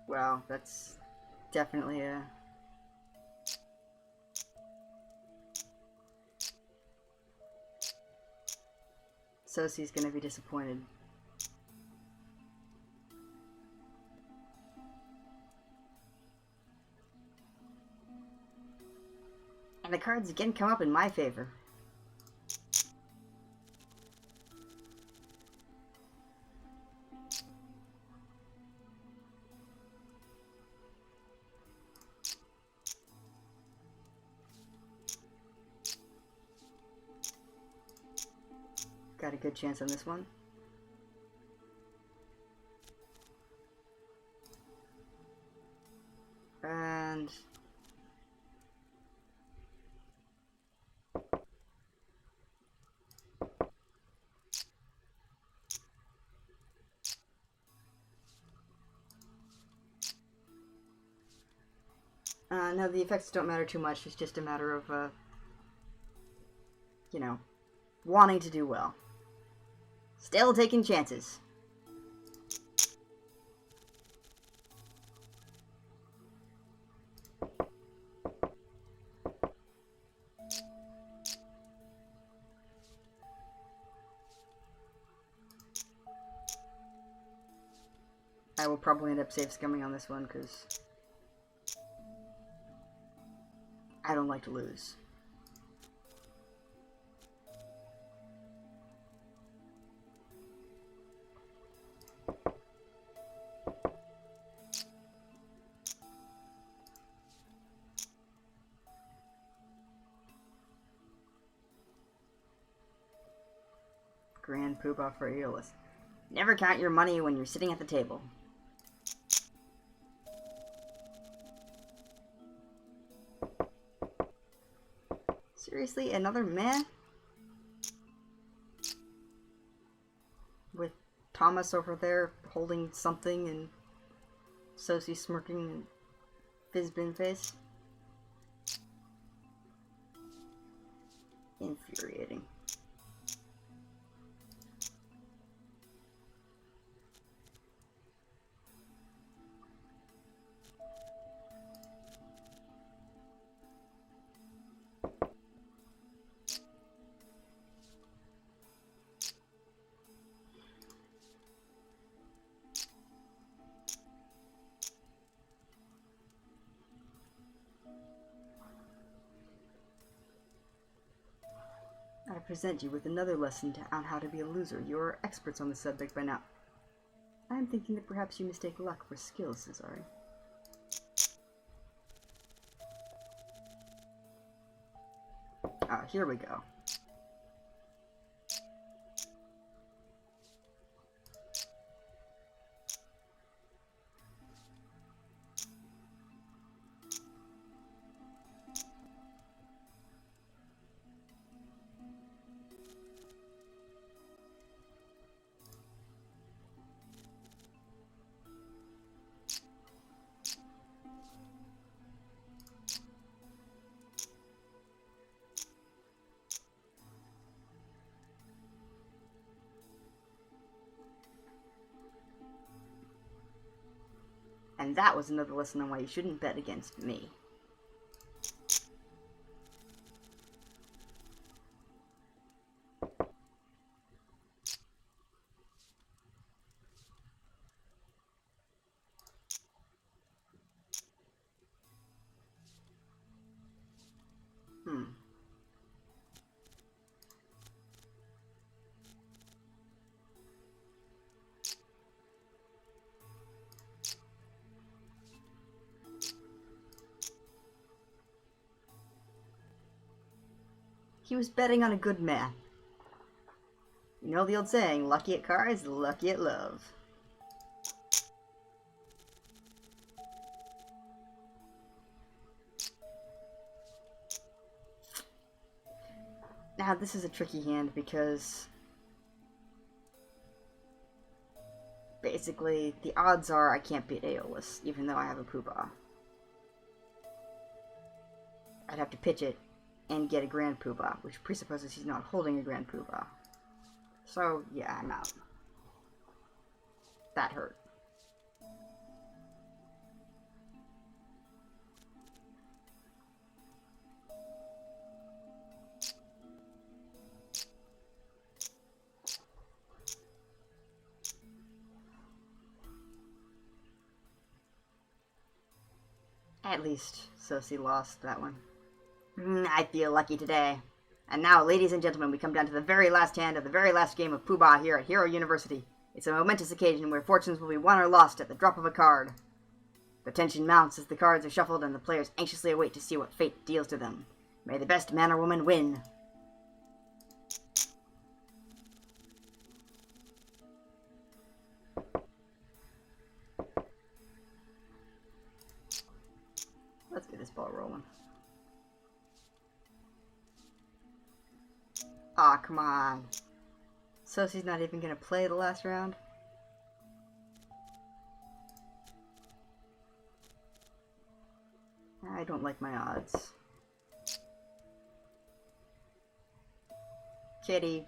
Wow, that's definitely a... Sosie's gonna be disappointed. And the cards again come up in my favor. Got a good chance on this one. And... no, the effects don't matter too much. It's just a matter of, you know, wanting to do well. Still taking chances. I will probably end up safe scumming on this one because I don't like to lose. Grand Poobah for Aeolus. Never count your money when you're sitting at the table. Seriously, another man? With Thomas over there holding something and Sosie smirking and Fizbin face? Infuriating. I present you with another lesson on how to be a loser. You are experts on the subject by now. I am thinking that perhaps you mistake luck for skill, Cesare. Ah, here we go. And that was another lesson on why you shouldn't bet against me. He was betting on a good man. You know the old saying, lucky at cards, lucky at love. Now, this is a tricky hand because basically the odds are I can't beat Aeolus, even though I have a Poobah. I'd have to pitch it and get a Grand Poobah, which presupposes he's not holding a Grand Poobah. So, yeah, I'm out. That hurt. At least Sosie lost that one. I feel lucky today. And now, ladies and gentlemen, we come down to the very last hand of the very last game of Poobah here at Hero University. It's a momentous occasion where fortunes will be won or lost at the drop of a card. The tension mounts as the cards are shuffled and the players anxiously await to see what fate deals to them. May the best man or woman win. Let's get this ball rolling. Aw, come on. Sosie's not even gonna play the last round? I don't like my odds. Katie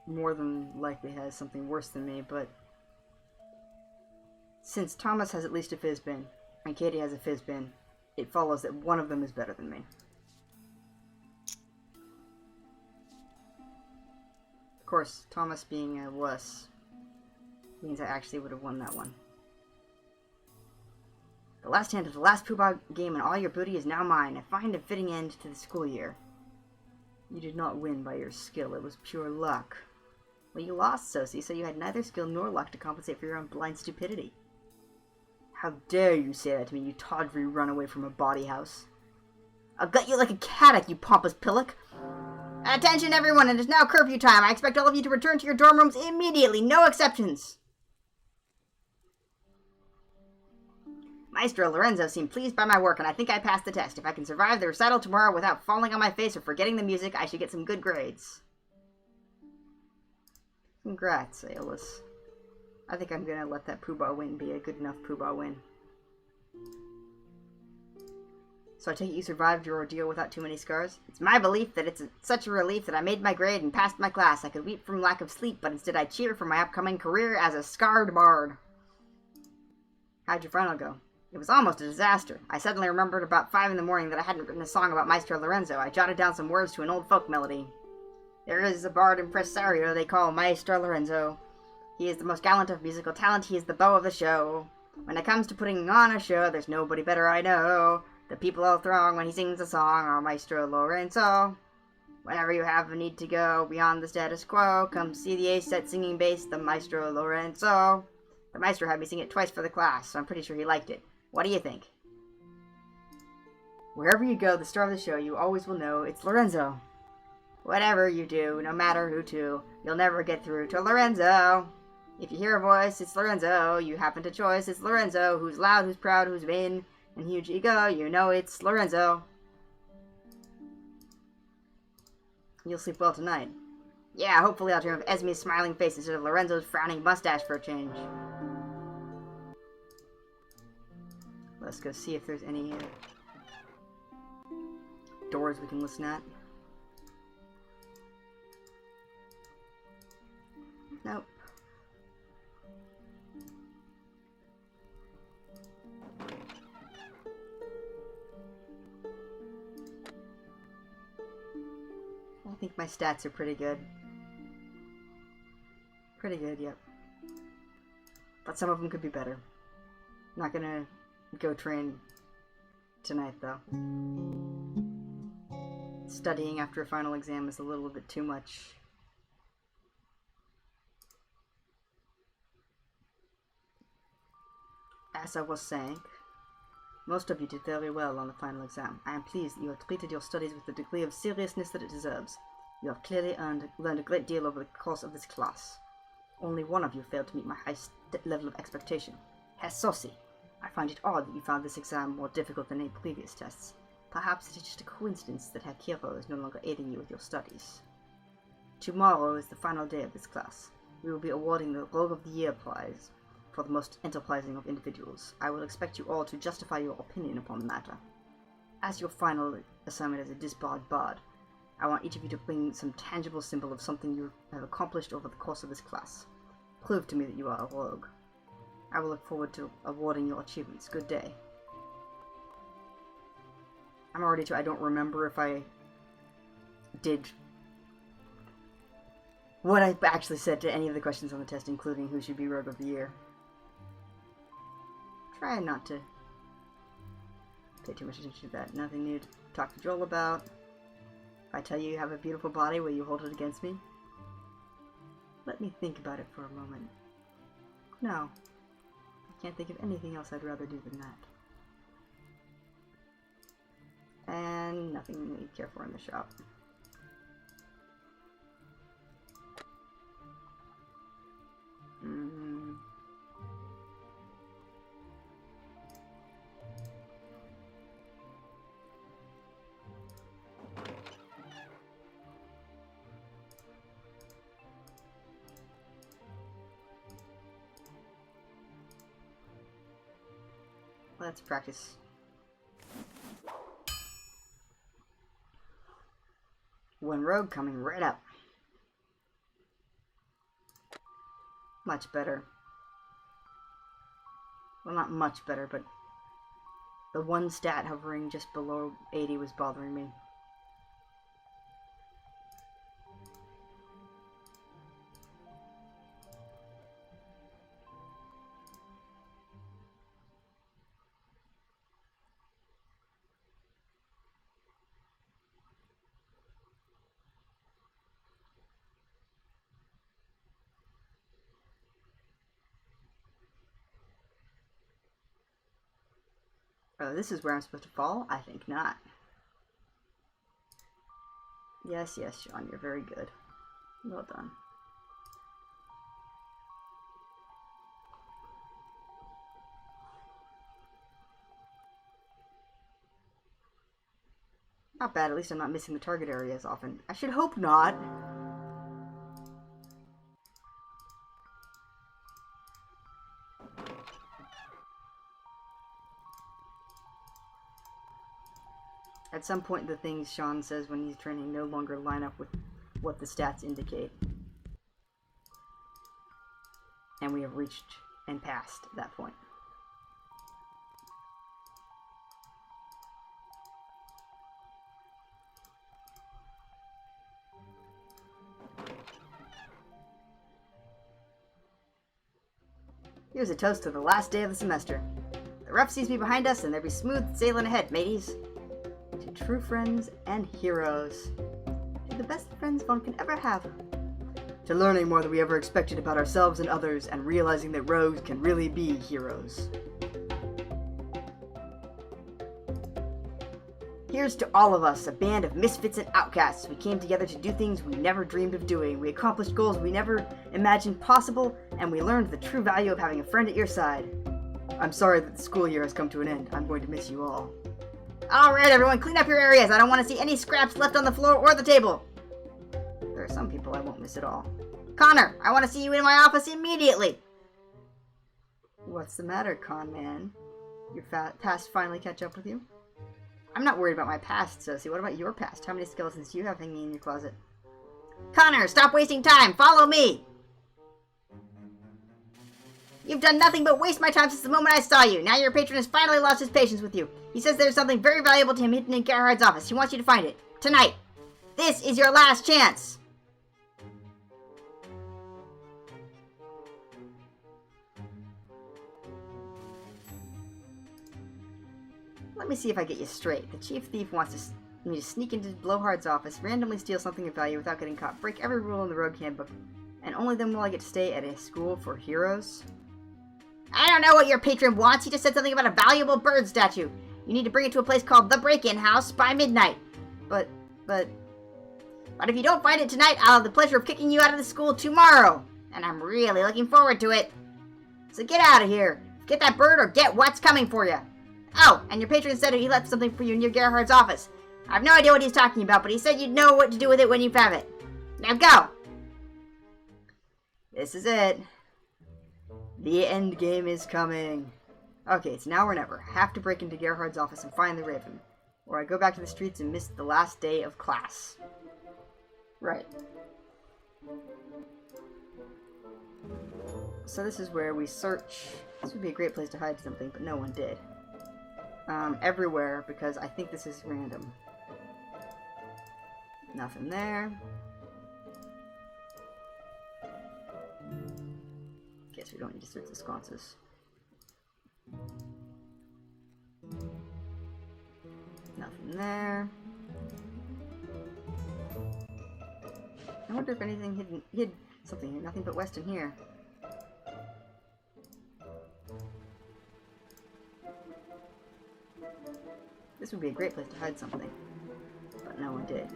more than likely has something worse than me, but since Thomas has at least a Fizbin, and Katie has a Fizbin, it follows that one of them is better than me. Of course, Thomas being a wuss means I actually would have won that one. The last hand of the last Poobah game and all your booty is now mine. A fine and fitting end to the school year. You did not win by your skill. It was pure luck. Well, you lost, Sosie, so you had neither skill nor luck to compensate for your own blind stupidity. How dare you say that to me, you tawdry runaway from a body house? I'll gut you like a caddock, you pompous pillock! Attention everyone, it is now curfew time. I expect all of you to return to your dorm rooms immediately. No exceptions. Maestro Lorenzo seemed pleased by my work, and I think I passed the test. If I can survive the recital tomorrow without falling on my face or forgetting the music, I should get some good grades. Congrats, Aeolus. I think I'm gonna let that Poobah win be a good enough Poobah win. So I take it you survived your ordeal without too many scars? It's my belief that it's such a relief that I made my grade and passed my class. I could weep from lack of sleep, but instead I cheer for my upcoming career as a scarred bard. How'd your final go? It was almost a disaster. I suddenly remembered about 5 in the morning that I hadn't written a song about Maestro Lorenzo. I jotted down some words to an old folk melody. There is a bard impresario they call Maestro Lorenzo. He is the most gallant of musical talent. He is the beau of the show. When it comes to putting on a show, there's nobody better I know. The people all throng when he sings a song are Maestro Lorenzo. Whenever you have a need to go beyond the status quo, come see the ace at singing bass, the Maestro Lorenzo. The maestro had me sing it twice for the class, so I'm pretty sure he liked it. What do you think? Wherever you go, the star of the show, you always will know it's Lorenzo. Whatever you do, no matter who to, you'll never get through to Lorenzo. If you hear a voice, it's Lorenzo. You happen to choice, it's Lorenzo. Who's loud, who's proud, who's vain, and huge ego, you know it's Lorenzo. You'll sleep well tonight. Yeah, hopefully I'll dream of Esme's smiling face instead of Lorenzo's frowning mustache for a change. Let's go see if there's any doors we can listen at. Nope. I think my stats are pretty good. Pretty good, yep. But some of them could be better. Not gonna go train tonight, though. Studying after a final exam is a little bit too much. As I was saying, most of you did very well on the final exam. I am pleased that you have treated your studies with the degree of seriousness that it deserves. You have clearly learned a great deal over the course of this class. Only one of you failed to meet my high level of expectation. Herr Sossi, I find it odd that you found this exam more difficult than any previous tests. Perhaps it is just a coincidence that Herr Kiro is no longer aiding you with your studies. Tomorrow is the final day of this class. We will be awarding the Rogue of the Year prize for the most enterprising of individuals. I will expect you all to justify your opinion upon the matter. As your final assignment as a disbarred bard, I want each of you to bring some tangible symbol of something you have accomplished over the course of this class. Prove to me that you are a rogue. I will look forward to awarding your achievements. Good day. I'm already I don't remember if I did what I actually said to any of the questions on the test, including who should be Rogue of the Year. Try not to pay too much attention to that. Nothing new to talk to Joel about. If I tell you you have a beautiful body, will you hold it against me? Let me think about it for a moment. No. I can't think of anything else I'd rather do than that. And nothing we care for in the shop. Let's practice. One rogue coming right up. Much better. Well, not much better, but the one stat hovering just below 80 was bothering me. Oh, this is where I'm supposed to fall? I think not. Yes, yes, Sean, you're very good. Well done. Not bad, at least I'm not missing the target area as often. I should hope not. At some point, the things Sean says when he's training no longer line up with what the stats indicate. And we have reached and passed that point. Here's a toast to the last day of the semester. The rough seas be behind us, and there be smooth sailing ahead, mateys. To true friends and heroes. To the best friends one can ever have. To learning more than we ever expected about ourselves and others, and realizing that rogues can really be heroes. Here's to all of us, a band of misfits and outcasts. We came together to do things we never dreamed of doing. We accomplished goals we never imagined possible, and we learned the true value of having a friend at your side. I'm sorry that the school year has come to an end. I'm going to miss you all. Alright, everyone, clean up your areas. I don't want to see any scraps left on the floor or the table. There are some people I won't miss at all. Connor, I want to see you in my office immediately. What's the matter, con man? Your past finally catch up with you? I'm not worried about my past, Sosie. What about your past? How many skeletons do you have hanging in your closet? Connor, stop wasting time! Follow me! You've done nothing but waste my time since the moment I saw you. Now your patron has finally lost his patience with you. He says there's something very valuable to him hidden in Gerhard's office. He wants you to find it. Tonight. This is your last chance. Let me see if I get you straight. The chief thief wants me to sneak into Blowhard's office, randomly steal something of value without getting caught, break every rule in the Rogue Handbook, and only then will I get to stay at a school for heroes? I don't know what your patron wants. He just said something about a valuable bird statue. You need to bring it to a place called the Break-In House by midnight. But if you don't find it tonight, I'll have the pleasure of kicking you out of the school tomorrow. And I'm really looking forward to it. So get out of here. Get that bird or get what's coming for you. Oh, and your patron said he left something for you near Gerhard's office. I have no idea what he's talking about, but he said you'd know what to do with it when you found it. Now go! This is it. The end game is coming. Okay, it's now or never. I have to break into Gerhard's office and find the Raven, or I go back to the streets and miss the last day of class. Right. So this is where we search. This would be a great place to hide something, but no one did. Everywhere, because I think this is random. Nothing there. Guess we don't need to search the sconces. Nothing there. I wonder if anything hid something here. Nothing but Weston here. This would be a great place to hide something, but no one did.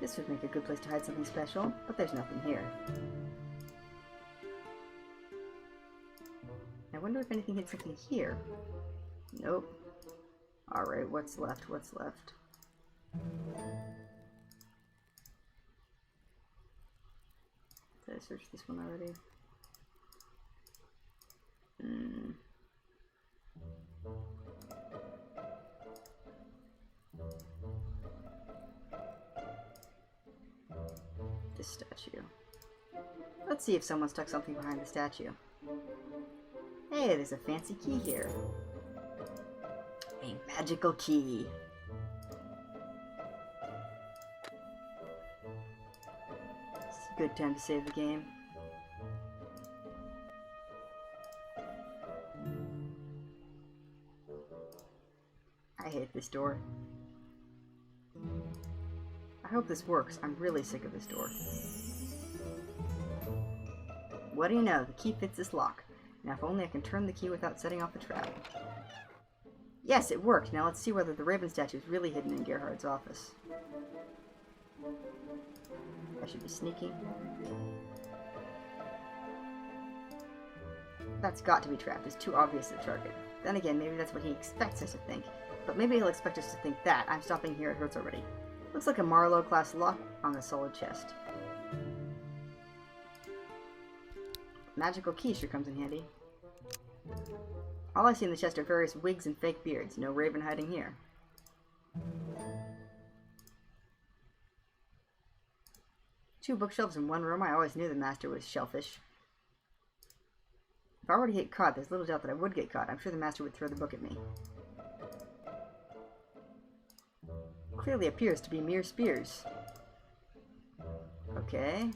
This would make a good place to hide something special, but there's nothing here. I wonder if anything hid something here. Nope. Alright, what's left? What's left? Did I search this one already? This statue. Let's see if someone stuck something behind the statue. Hey, there's a fancy key here. A magical key. It's a good time to save the game. I hate this door. I hope this works. I'm really sick of this door. What do you know? The key fits this lock. Now if only I can turn the key without setting off the trap. Yes, it worked. Now let's see whether the Raven statue is really hidden in Gerhard's office. I should be sneaking. That's got to be trapped. It's too obvious a target. Then again, maybe that's what he expects us to think. But maybe he'll expect us to think that. I'm stopping here. It hurts already. Looks like a Marlowe-class lock on a solid chest. Magical key sure comes in handy. All I see in the chest are various wigs and fake beards. No Raven hiding here. Two bookshelves in one room. I always knew the master was shellfish. If I were to get caught, there's little doubt that I would get caught. I'm sure the master would throw the book at me. Clearly appears to be mere spears. Okay.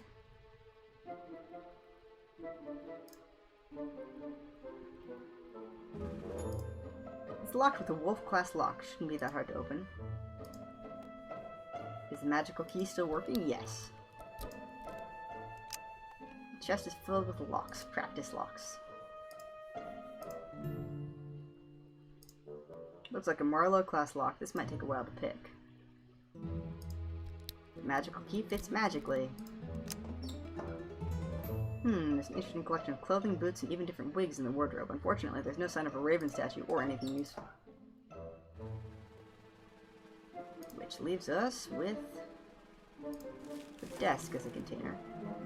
It's locked with a wolf-class lock. Shouldn't be that hard to open. Is the magical key still working? Yes. The chest is filled with locks. Practice locks. Looks like a Marlowe-class lock. This might take a while to pick. The magical key fits magically. There's an interesting collection of clothing, boots, and even different wigs in the wardrobe. Unfortunately, there's no sign of a Raven statue or anything useful. Which leaves us with the desk as a container.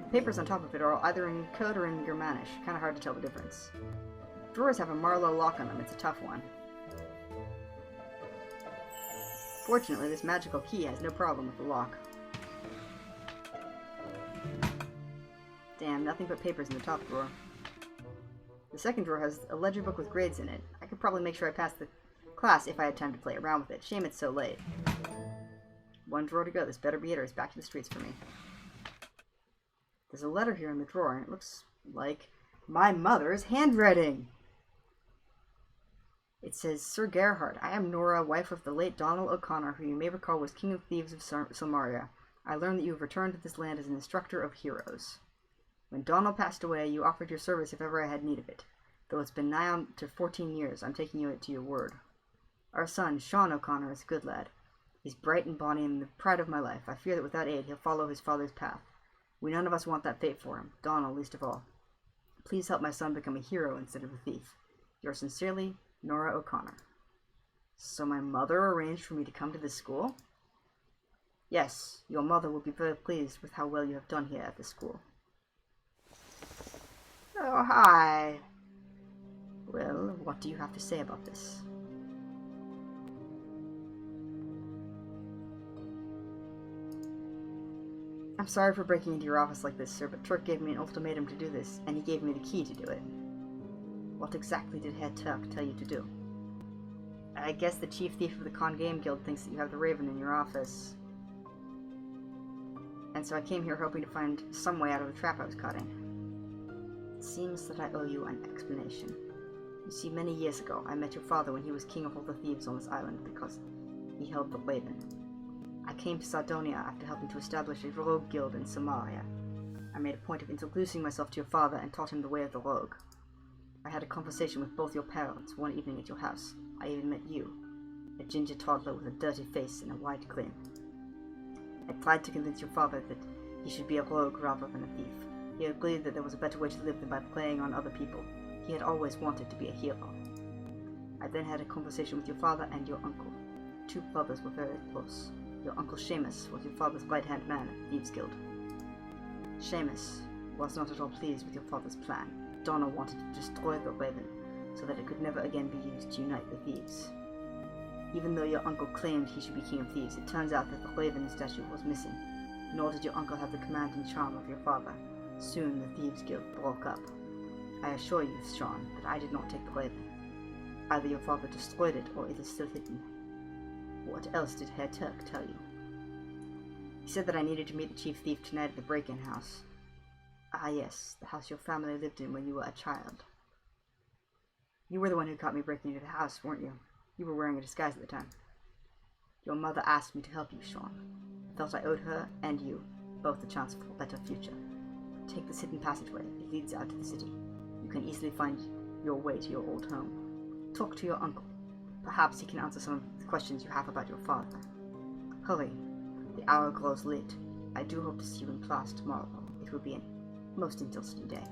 The papers on top of it are either in code or in Germanish. Kinda hard to tell the difference. Drawers have a Marlowe lock on them. It's a tough one. Fortunately, this magical key has no problem with the lock. Damn, nothing but papers in the top drawer. The second drawer has a ledger book with grades in it. I could probably make sure I passed the class if I had time to play around with it. Shame it's so late. One drawer to go. This better be it or it's back to the streets for me. There's a letter here in the drawer, and it looks like my mother's handwriting. It says, Sir Gerhard, I am Nora, wife of the late Donald O'Connor, who you may recall was King of Thieves of Samaria. I learned that you have returned to this land as an instructor of heroes. When Donald passed away, you offered your service if ever I had need of it. Though it's been nigh on to 14 years, I'm taking you to your word. Our son, Sean O'Connor, is a good lad. He's bright and bonny and the pride of my life. I fear that without aid, he'll follow his father's path. We none of us want that fate for him, Donald least of all. Please help my son become a hero instead of a thief. Yours sincerely, Nora O'Connor. So my mother arranged for me to come to this school? Yes, your mother will be very pleased with how well you have done here at this school. Oh, hi. Well, what do you have to say about this? I'm sorry for breaking into your office like this, sir, but Turk gave me an ultimatum to do this, and he gave me the key to do it. What exactly did Herr Turk tell you to do? I guess the chief thief of the Endgame Guild thinks that you have the Raven in your office. And so I came here hoping to find some way out of the trap I was caught in. It seems that I owe you an explanation. You see, many years ago, I met your father when he was king of all the thieves on this island because he held the Raven. I came to Sardonia after helping to establish a rogue guild in Samaria. I made a point of introducing myself to your father and taught him the way of the rogue. I had a conversation with both your parents one evening at your house. I even met you, a ginger toddler with a dirty face and a wide grin. I tried to convince your father that he should be a rogue rather than a thief. He agreed that there was a better way to live than by playing on other people. He had always wanted to be a hero. I then had a conversation with your father and your uncle. The two brothers were very close. Your uncle Seamus was your father's right-hand man at the Thieves Guild. Seamus was not at all pleased with your father's plan. Donna wanted to destroy the Raven, so that it could never again be used to unite the thieves. Even though your uncle claimed he should be king of thieves, it turns out that the Raven statue was missing, nor did your uncle have the command and charm of your father. Soon the Thieves Guild broke up. I assure you, Sean, that I did not take the Raven. Either your father destroyed it, or it is still hidden. What else did Herr Turk tell you? He said that I needed to meet the chief thief tonight at the break-in house. Ah yes, the house your family lived in when you were a child. You were the one who caught me breaking into the house, weren't you? You were wearing a disguise at the time. Your mother asked me to help you, Sean. I felt I owed her and you both a chance for a better future. Take this hidden passageway. It leads out to the city. You can easily find your way to your old home. Talk to your uncle. Perhaps he can answer some of the questions you have about your father. Hurry. The hour grows late. I do hope to see you in class tomorrow. It will be a most interesting day.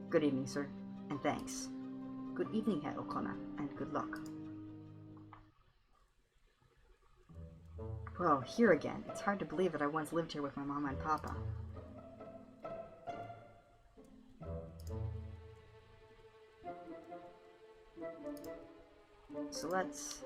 Good evening, sir, and thanks. Good evening, Herr O'Connor, and good luck. Whoa, here again. It's hard to believe that I once lived here with my mama and papa. So let's...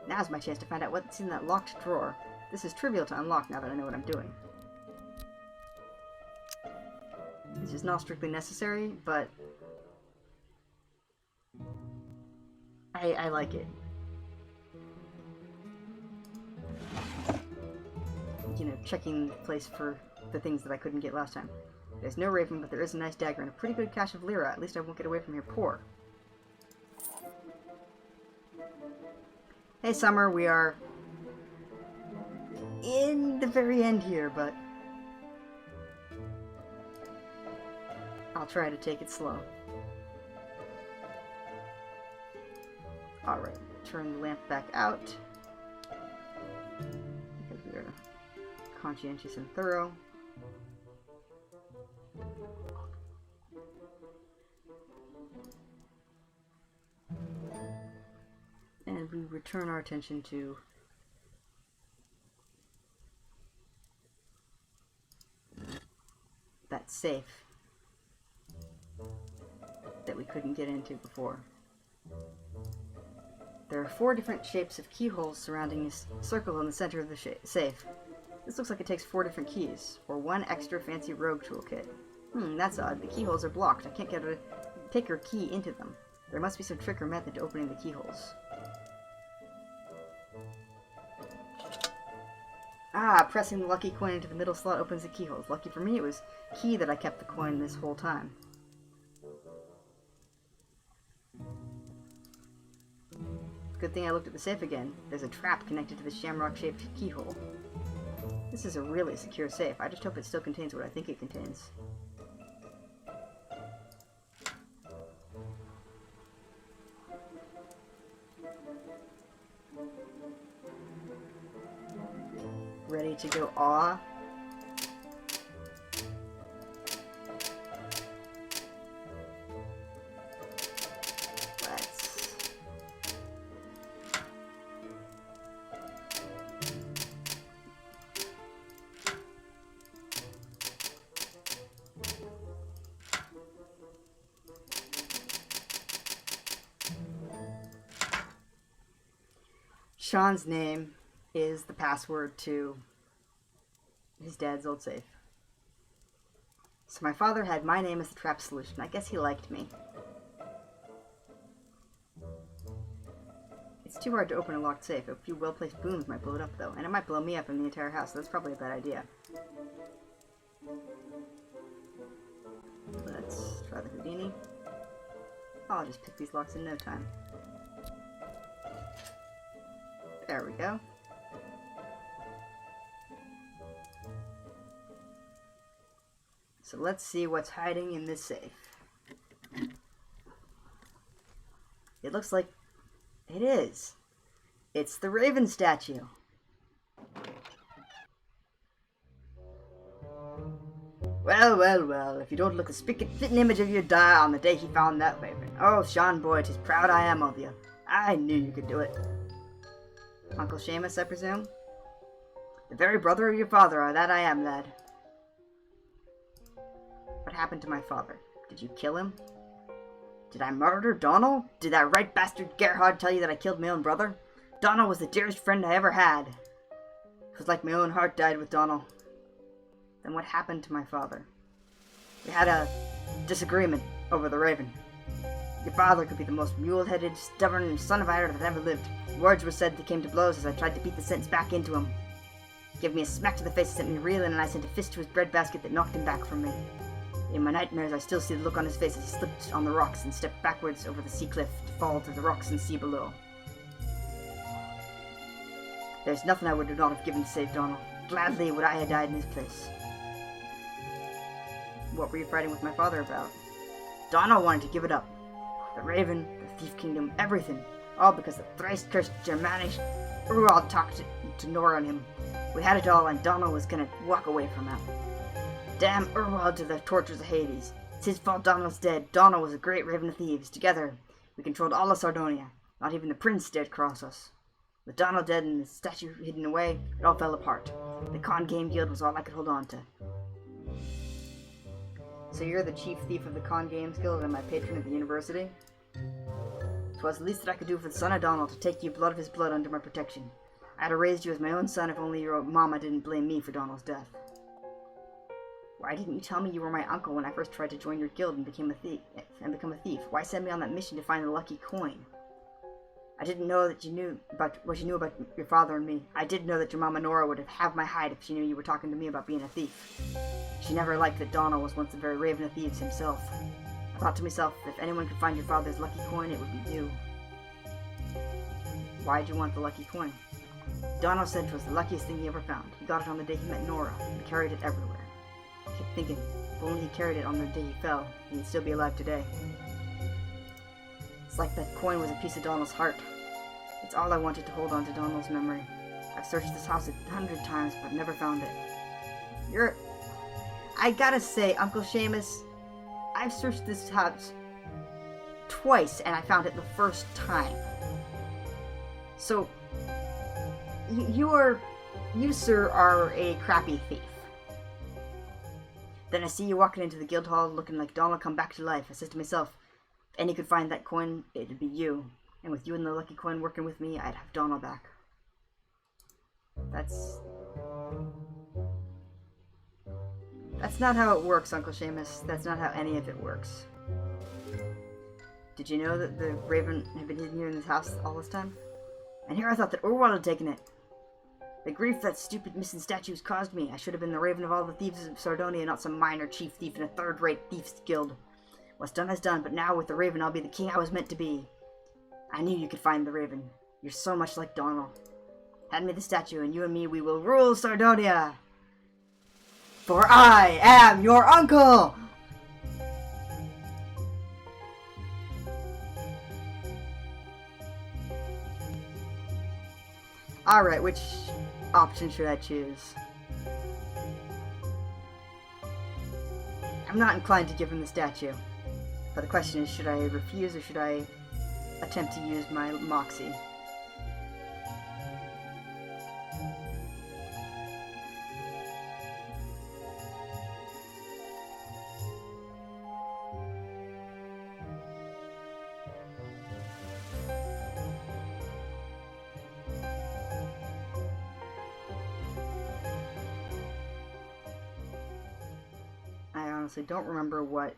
Now's my chance to find out what's in that locked drawer. This is trivial to unlock now that I know what I'm doing. This is not strictly necessary, but I like it. You know, checking the place for the things that I couldn't get last time. There's no raven, but there is a nice dagger and a pretty good cache of lira. At least I won't get away from here poor. Hey, Summer, we are in the very end here, but I'll try to take it slow. Alright, turn the lamp back out, because we are conscientious and thorough. And we return our attention to that safe that we couldn't get into before. There are 4 different shapes of keyholes surrounding a circle in the center of the safe. This looks like it takes 4 different keys, or 1 extra fancy rogue toolkit. That's odd. The keyholes are blocked. I can't get a pick or key into them. There must be some trick or method to opening the keyholes. Ah, pressing the lucky coin into the middle slot opens the keyholes. Lucky for me, it was key that I kept the coin this whole time. Good thing I looked at the safe again. There's a trap connected to the shamrock-shaped keyhole. This is a really secure safe. I just hope it still contains what I think it contains. Ready to go awe? Sean's name is the password to his dad's old safe. So my father had my name as the trap solution. I guess he liked me. It's too hard to open a locked safe. A few well-placed booms might blow it up, though. And it might blow me up in the entire house, so that's probably a bad idea. Let's try the Houdini. I'll just pick these locks in no time. There we go. So let's see what's hiding in this safe. It looks like it is. It's the Raven statue. Well, well, well, if you don't look a fitting image of your die on the day he found that Raven. Oh, Sean boy, 'tis proud I am of you. I knew you could do it. Uncle Seamus, I presume? The very brother of your father, that I am, lad. What happened to my father? Did you kill him? Did I murder Donald? Did that right bastard Gerhard tell you that I killed my own brother? Donald was the dearest friend I ever had. It was like my own heart died with Donald. Then what happened to my father? We had a disagreement over the Raven. Your father could be the most mule-headed, stubborn son of Ira that ever lived. Words were said that came to blows as I tried to beat the sentence back into him. He gave me a smack to the face that sent me reeling, and I sent a fist to his breadbasket that knocked him back from me. In my nightmares, I still see the look on his face as he slipped on the rocks and stepped backwards over the sea cliff to fall to the rocks and sea below. There's nothing I would not have given to save Donald. Gladly would I have died in his place. What were you fighting with my father about? Donald wanted to give it up. The Raven, the Thief Kingdom, everything. All because the thrice-cursed Germanic Urwald talked to Nora and him. We had it all, and Donald was gonna walk away from him. Damn Urwald to the tortures of Hades. It's his fault Donald's dead. Donald was a great Raven of Thieves. Together, we controlled all of Sardonia. Not even the prince dared cross us. With Donald dead and the statue hidden away, it all fell apart. The Con Game Guild was all I could hold on to. So you're the chief thief of the Con Games Guild and my patron at the university? 'Twas the least that I could do for the son of Donald to take you blood of his blood under my protection. I'd have raised you as my own son if only your mama didn't blame me for Donald's death. Why didn't you tell me you were my uncle when I first tried to join your guild and become a thief? Why send me on that mission to find the lucky coin? I didn't know that you knew about what you knew about your father and me. I did know that your mama Nora would have my hide if she knew you were talking to me about being a thief. She never liked that Donald was once the very Raven of Thieves himself. I thought to myself, if anyone could find your father's lucky coin, it would be you. Why'd you want the lucky coin? Donald said it was the luckiest thing he ever found. He got it on the day he met Nora, and carried it everywhere. I kept thinking, if only he carried it on the day he fell, he'd still be alive today. It's like that coin was a piece of Donald's heart. It's all I wanted to hold on to Donald's memory. I've searched this house 100 times, but never found it. I gotta say, Uncle Seamus, I've searched this house twice, and I found it the first time. So, you, sir, are a crappy thief. Then I see you walking into the guild hall looking like Donald come back to life. I said to myself, if any could find that coin, it'd be you. And with you and the lucky coin working with me, I'd have Donald back. That's not how it works, Uncle Seamus. That's not how any of it works. Did you know that the Raven had been hidden here in this house all this time? And here I thought that Urwald had taken it. The grief that stupid missing statues caused me. I should have been the Raven of all the thieves of Sardonia, not some minor chief thief in a third-rate thieves guild. What's done is done, but now with the Raven, I'll be the king I was meant to be. I knew you could find the Raven. You're so much like Donald. Hand me the statue, and you and me, we will rule Sardonia! For I am your uncle! Alright, which option should I choose? I'm not inclined to give him the statue. But the question is, should I refuse or should I attempt to use my moxie? I honestly don't remember what.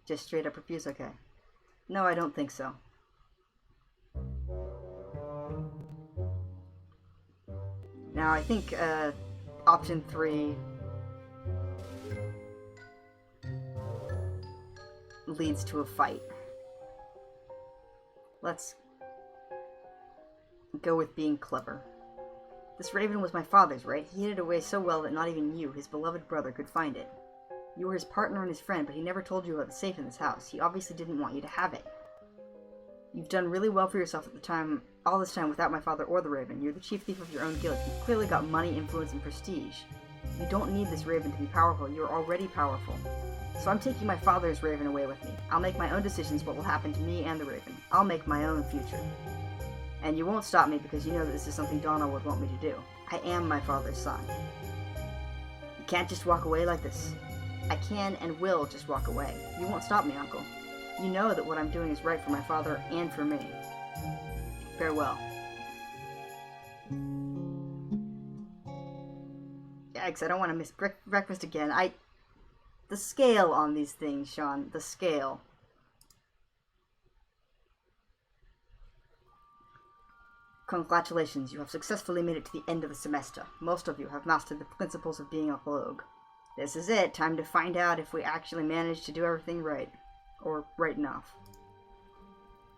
Just straight up refuse, okay. No, I don't think so. Now, I think option 3 leads to a fight. Let's go with being clever. This Raven was my father's, right? He hid it away so well that not even you, his beloved brother, could find it. You were his partner and his friend, but he never told you about the safe in this house. He obviously didn't want you to have it. You've done really well for yourself at the time, all this time without my father or the Raven. You're the chief thief of your own guild. You've clearly got money, influence, and prestige. You don't need this Raven to be powerful. You're already powerful. So I'm taking my father's Raven away with me. I'll make my own decisions what will happen to me and the Raven. I'll make my own future. And you won't stop me because you know that this is something Donald would want me to do. I am my father's son. You can't just walk away like this. I can and will just walk away. You won't stop me, Uncle. You know that what I'm doing is right for my father and for me. Farewell. Yikes, I don't want to miss breakfast again. The scale on these things, Sean. The scale. Congratulations, you have successfully made it to the end of the semester. Most of you have mastered the principles of being a rogue. This is it. Time to find out if we actually managed to do everything right. Or right enough.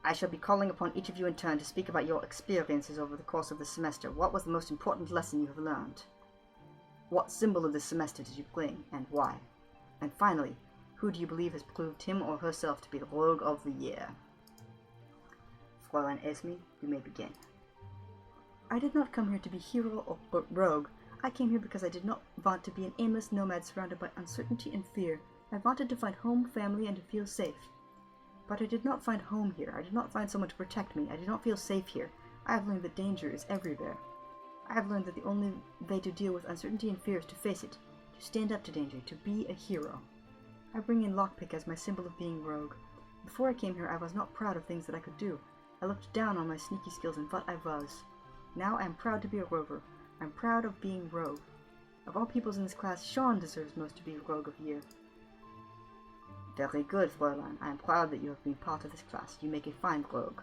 I shall be calling upon each of you in turn to speak about your experiences over the course of the semester. What was the most important lesson you have learned? What symbol of this semester did you cling, and why? And finally, who do you believe has proved him or herself to be the Rogue of the Year? Fräulein Esme, you may begin. I did not come here to be hero or rogue. I came here because I did not want to be an aimless nomad surrounded by uncertainty and fear. I wanted to find home, family, and to feel safe. But I did not find home here. I did not find someone to protect me. I did not feel safe here. I have learned that danger is everywhere. I have learned that the only way to deal with uncertainty and fear is to face it, to stand up to danger, to be a hero. I bring in lockpick as my symbol of being rogue. Before I came here, I was not proud of things that I could do. I looked down on my sneaky skills and what I was. Now I am proud to be a rover. I am proud of being rogue. Of all pupils in this class, Sean deserves most to be Rogue of the Year. Very good, Fräulein. I am proud that you have been part of this class. You make a fine rogue.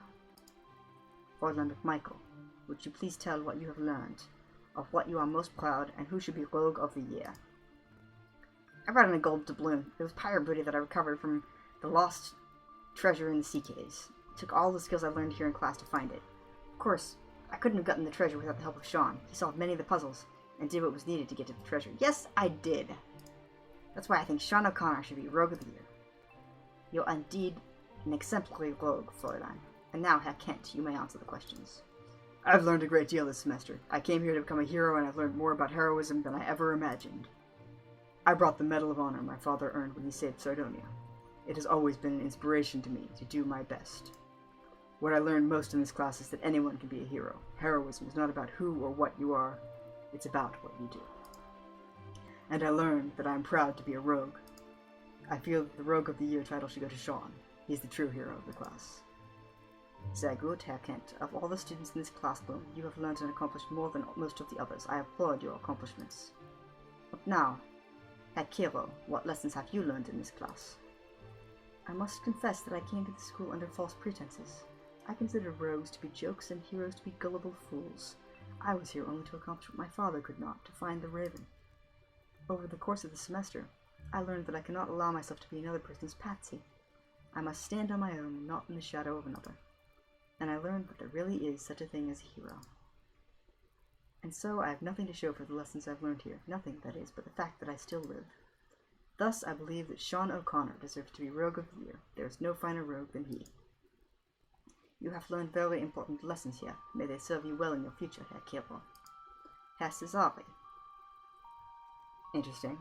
Fräulein McMichael, would you please tell what you have learned, of what you are most proud, and who should be Rogue of the Year? I brought in a gold doubloon. It was pirate booty that I recovered from the lost treasure in the sea caves. It took all the skills I learned here in class to find it. Of course, I couldn't have gotten the treasure without the help of Sean. He solved many of the puzzles, and did what was needed to get to the treasure. Yes, I did! That's why I think Sean O'Connor should be Rogue of the Year. You're indeed an exemplary rogue, Fräulein. And now, Herr Kent, you may answer the questions. I've learned a great deal this semester. I came here to become a hero, and I've learned more about heroism than I ever imagined. I brought the Medal of Honor my father earned when he saved Sardonia. It has always been an inspiration to me to do my best. What I learned most in this class is that anyone can be a hero. Heroism is not about who or what you are, it's about what you do. And I learned that I am proud to be a rogue. I feel that the Rogue of the Year title should go to Sean. He's the true hero of the class. Sehr gut, Herr Kent. Of all the students in this classroom, you have learned and accomplished more than most of the others. I applaud your accomplishments. But now, Herr Kiro, what lessons have you learned in this class? I must confess that I came to the school under false pretenses. I considered rogues to be jokes and heroes to be gullible fools. I was here only to accomplish what my father could not, to find the Raven. Over the course of the semester, I learned that I cannot allow myself to be another person's patsy. I must stand on my own and not in the shadow of another. And I learned that there really is such a thing as a hero. And so I have nothing to show for the lessons I've learned here, nothing, that is, but the fact that I still live. Thus, I believe that Sean O'Connor deserves to be Rogue of the Year. There is no finer rogue than he. You have learned very important lessons here. May they serve you well in your future, Herr Kiro. Herr Cesare. Interesting.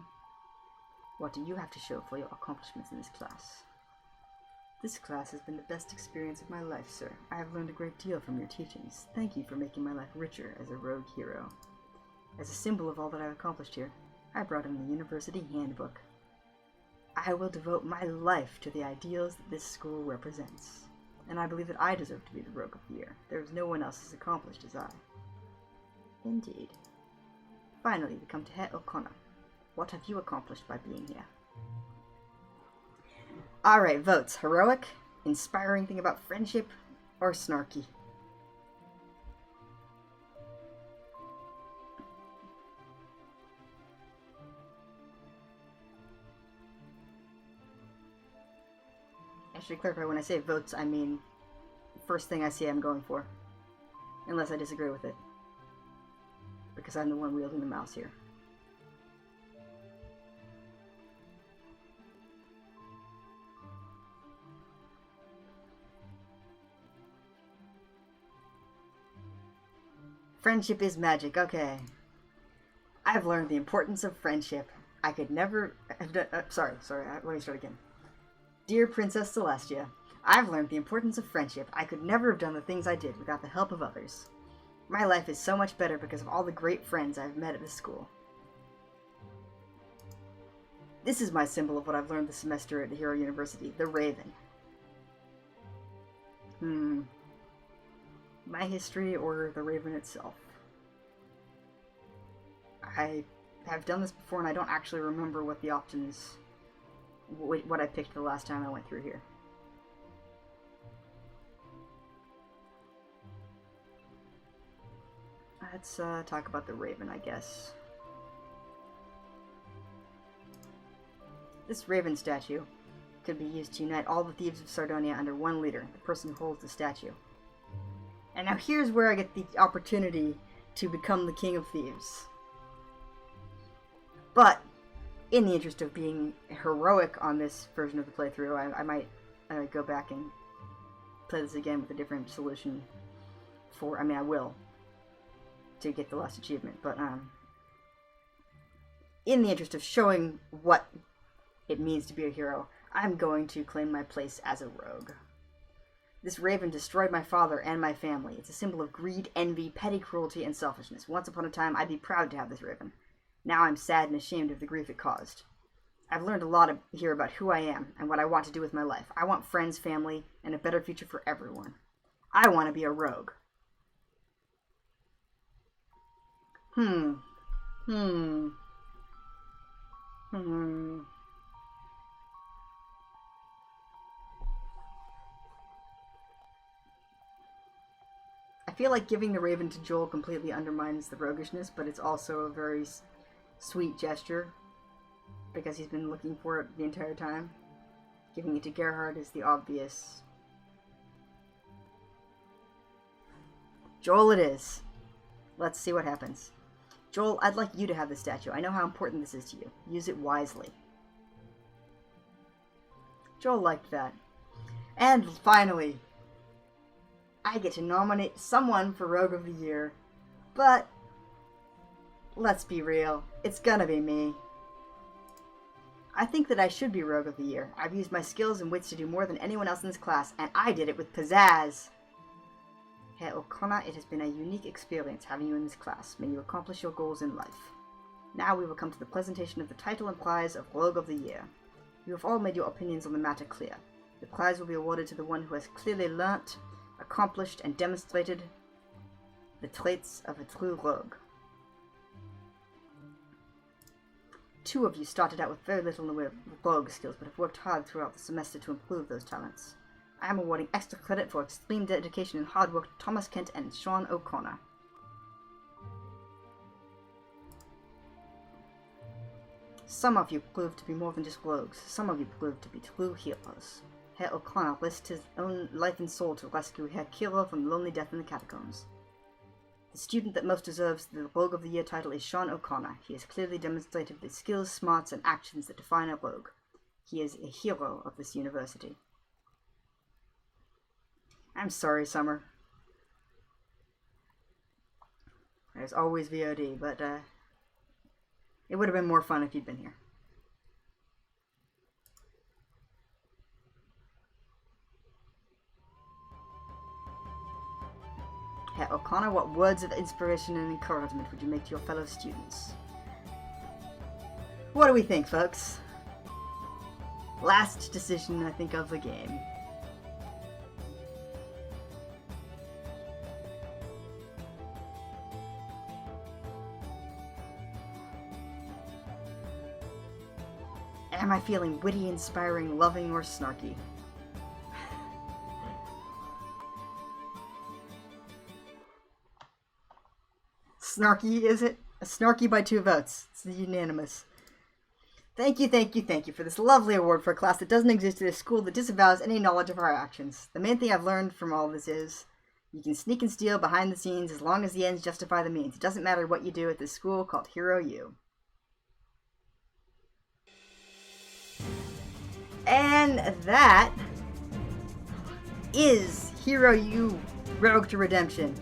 What do you have to show for your accomplishments in this class? This class has been the best experience of my life, sir. I have learned a great deal from your teachings. Thank you for making my life richer as a rogue hero. As a symbol of all that I've accomplished here, I brought in the University Handbook. I will devote my life to the ideals that this school represents. And I believe that I deserve to be the Rogue of the Year. There is no one else as accomplished as I. Indeed. Finally, we come to Herr O'Connor. What have you accomplished by being here? Alright, votes. Heroic, inspiring thing about friendship, or snarky? I should clarify, when I say votes, I mean first thing I see I'm going for. Unless I disagree with it. Because I'm the one wielding the mouse here. Friendship is magic, okay. I've learned the importance of friendship. I could never have done... sorry, let me start again. Dear Princess Celestia, I've learned the importance of friendship. I could never have done the things I did without the help of others. My life is so much better because of all the great friends I've met at this school. This is my symbol of what I've learned this semester at the Hero University, the Raven. My history or the Raven itself? I have done this before and I don't actually remember what the options, what I picked the last time I went through here. Let's talk about the Raven, I guess. This Raven statue could be used to unite all the thieves of Sardonia under one leader, the person who holds the statue. And now here's where I get the opportunity to become the king of thieves. But, in the interest of being heroic on this version of the playthrough, I might go back and play this again with a different solution for, I will, to get the last achievement, but, in the interest of showing what it means to be a hero, I'm going to claim my place as a rogue. This raven destroyed my father and my family. It's a symbol of greed, envy, petty cruelty, and selfishness. Once upon a time, I'd be proud to have this raven. Now I'm sad and ashamed of the grief it caused. I've learned a lot here about who I am and what I want to do with my life. I want friends, family, and a better future for everyone. I want to be a rogue. I feel like giving the raven to Joel completely undermines the roguishness, but it's also a very sweet gesture, because he's been looking for it the entire time. Giving it to Gerhard is the obvious. Joel it is. Let's see what happens. Joel, I'd like you to have the statue. I know how important this is to you. Use it wisely. Joel liked that. And finally, I get to nominate someone for Rogue of the Year. But, let's be real, it's gonna be me. I think that I should be Rogue of the Year. I've used my skills and wits to do more than anyone else in this class, and I did it with pizzazz. Herr O'Connor, it has been a unique experience having you in this class. May you accomplish your goals in life. Now we will come to the presentation of the title and prize of Rogue of the Year. You have all made your opinions on the matter clear. The prize will be awarded to the one who has clearly learnt, accomplished, and demonstrated the traits of a true rogue. 2 of you started out with very little in the way of rogue skills, but have worked hard throughout the semester to improve those talents. I am awarding extra credit for extreme dedication and hard work to Thomas Kent and Sean O'Connor. Some of you proved to be more than just rogues. Some of you proved to be true heroes. Herr O'Connor risked his own life and soul to rescue Herr Kiro from lonely death in the catacombs. The student that most deserves the Rogue of the Year title is Sean O'Connor. He has clearly demonstrated the skills, smarts, and actions that define a rogue. He is a hero of this university. I'm sorry, Summer. There's always VOD, but it would have been more fun if you'd been here. Herr O'Connor, what words of inspiration and encouragement would you make to your fellow students? What do we think, folks? Last decision, I think, of the game. Am I feeling witty, inspiring, loving, or snarky? Snarky, is it? A snarky by 2 votes. It's unanimous. Thank you for this lovely award for a class that doesn't exist at a school that disavows any knowledge of our actions. The main thing I've learned from all this is, you can sneak and steal behind the scenes as long as the ends justify the means. It doesn't matter what you do at this school called Hero U. And that is Hero U Rogue to Redemption.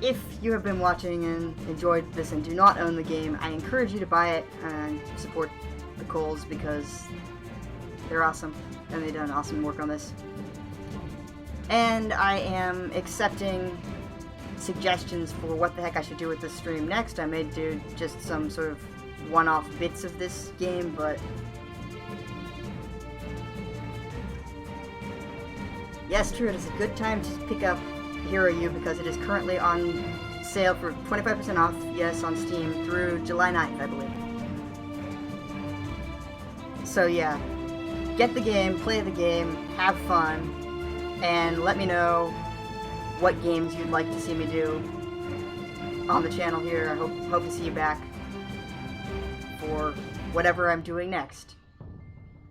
If you have been watching and enjoyed this and do not own the game, I encourage you to buy it and support the Coles because they're awesome and they've done awesome work on this. And I am accepting suggestions for what the heck I should do with this stream next. I may do just some sort of one-off bits of this game, but yes, true, it is a good time to pick up Hero U because it is currently on sale for 25% off, yes, on Steam through July 9th, I believe. So yeah, get the game, play the game, have fun, and let me know what games you'd like to see me do on the channel here. I hope to see you back for whatever I'm doing next.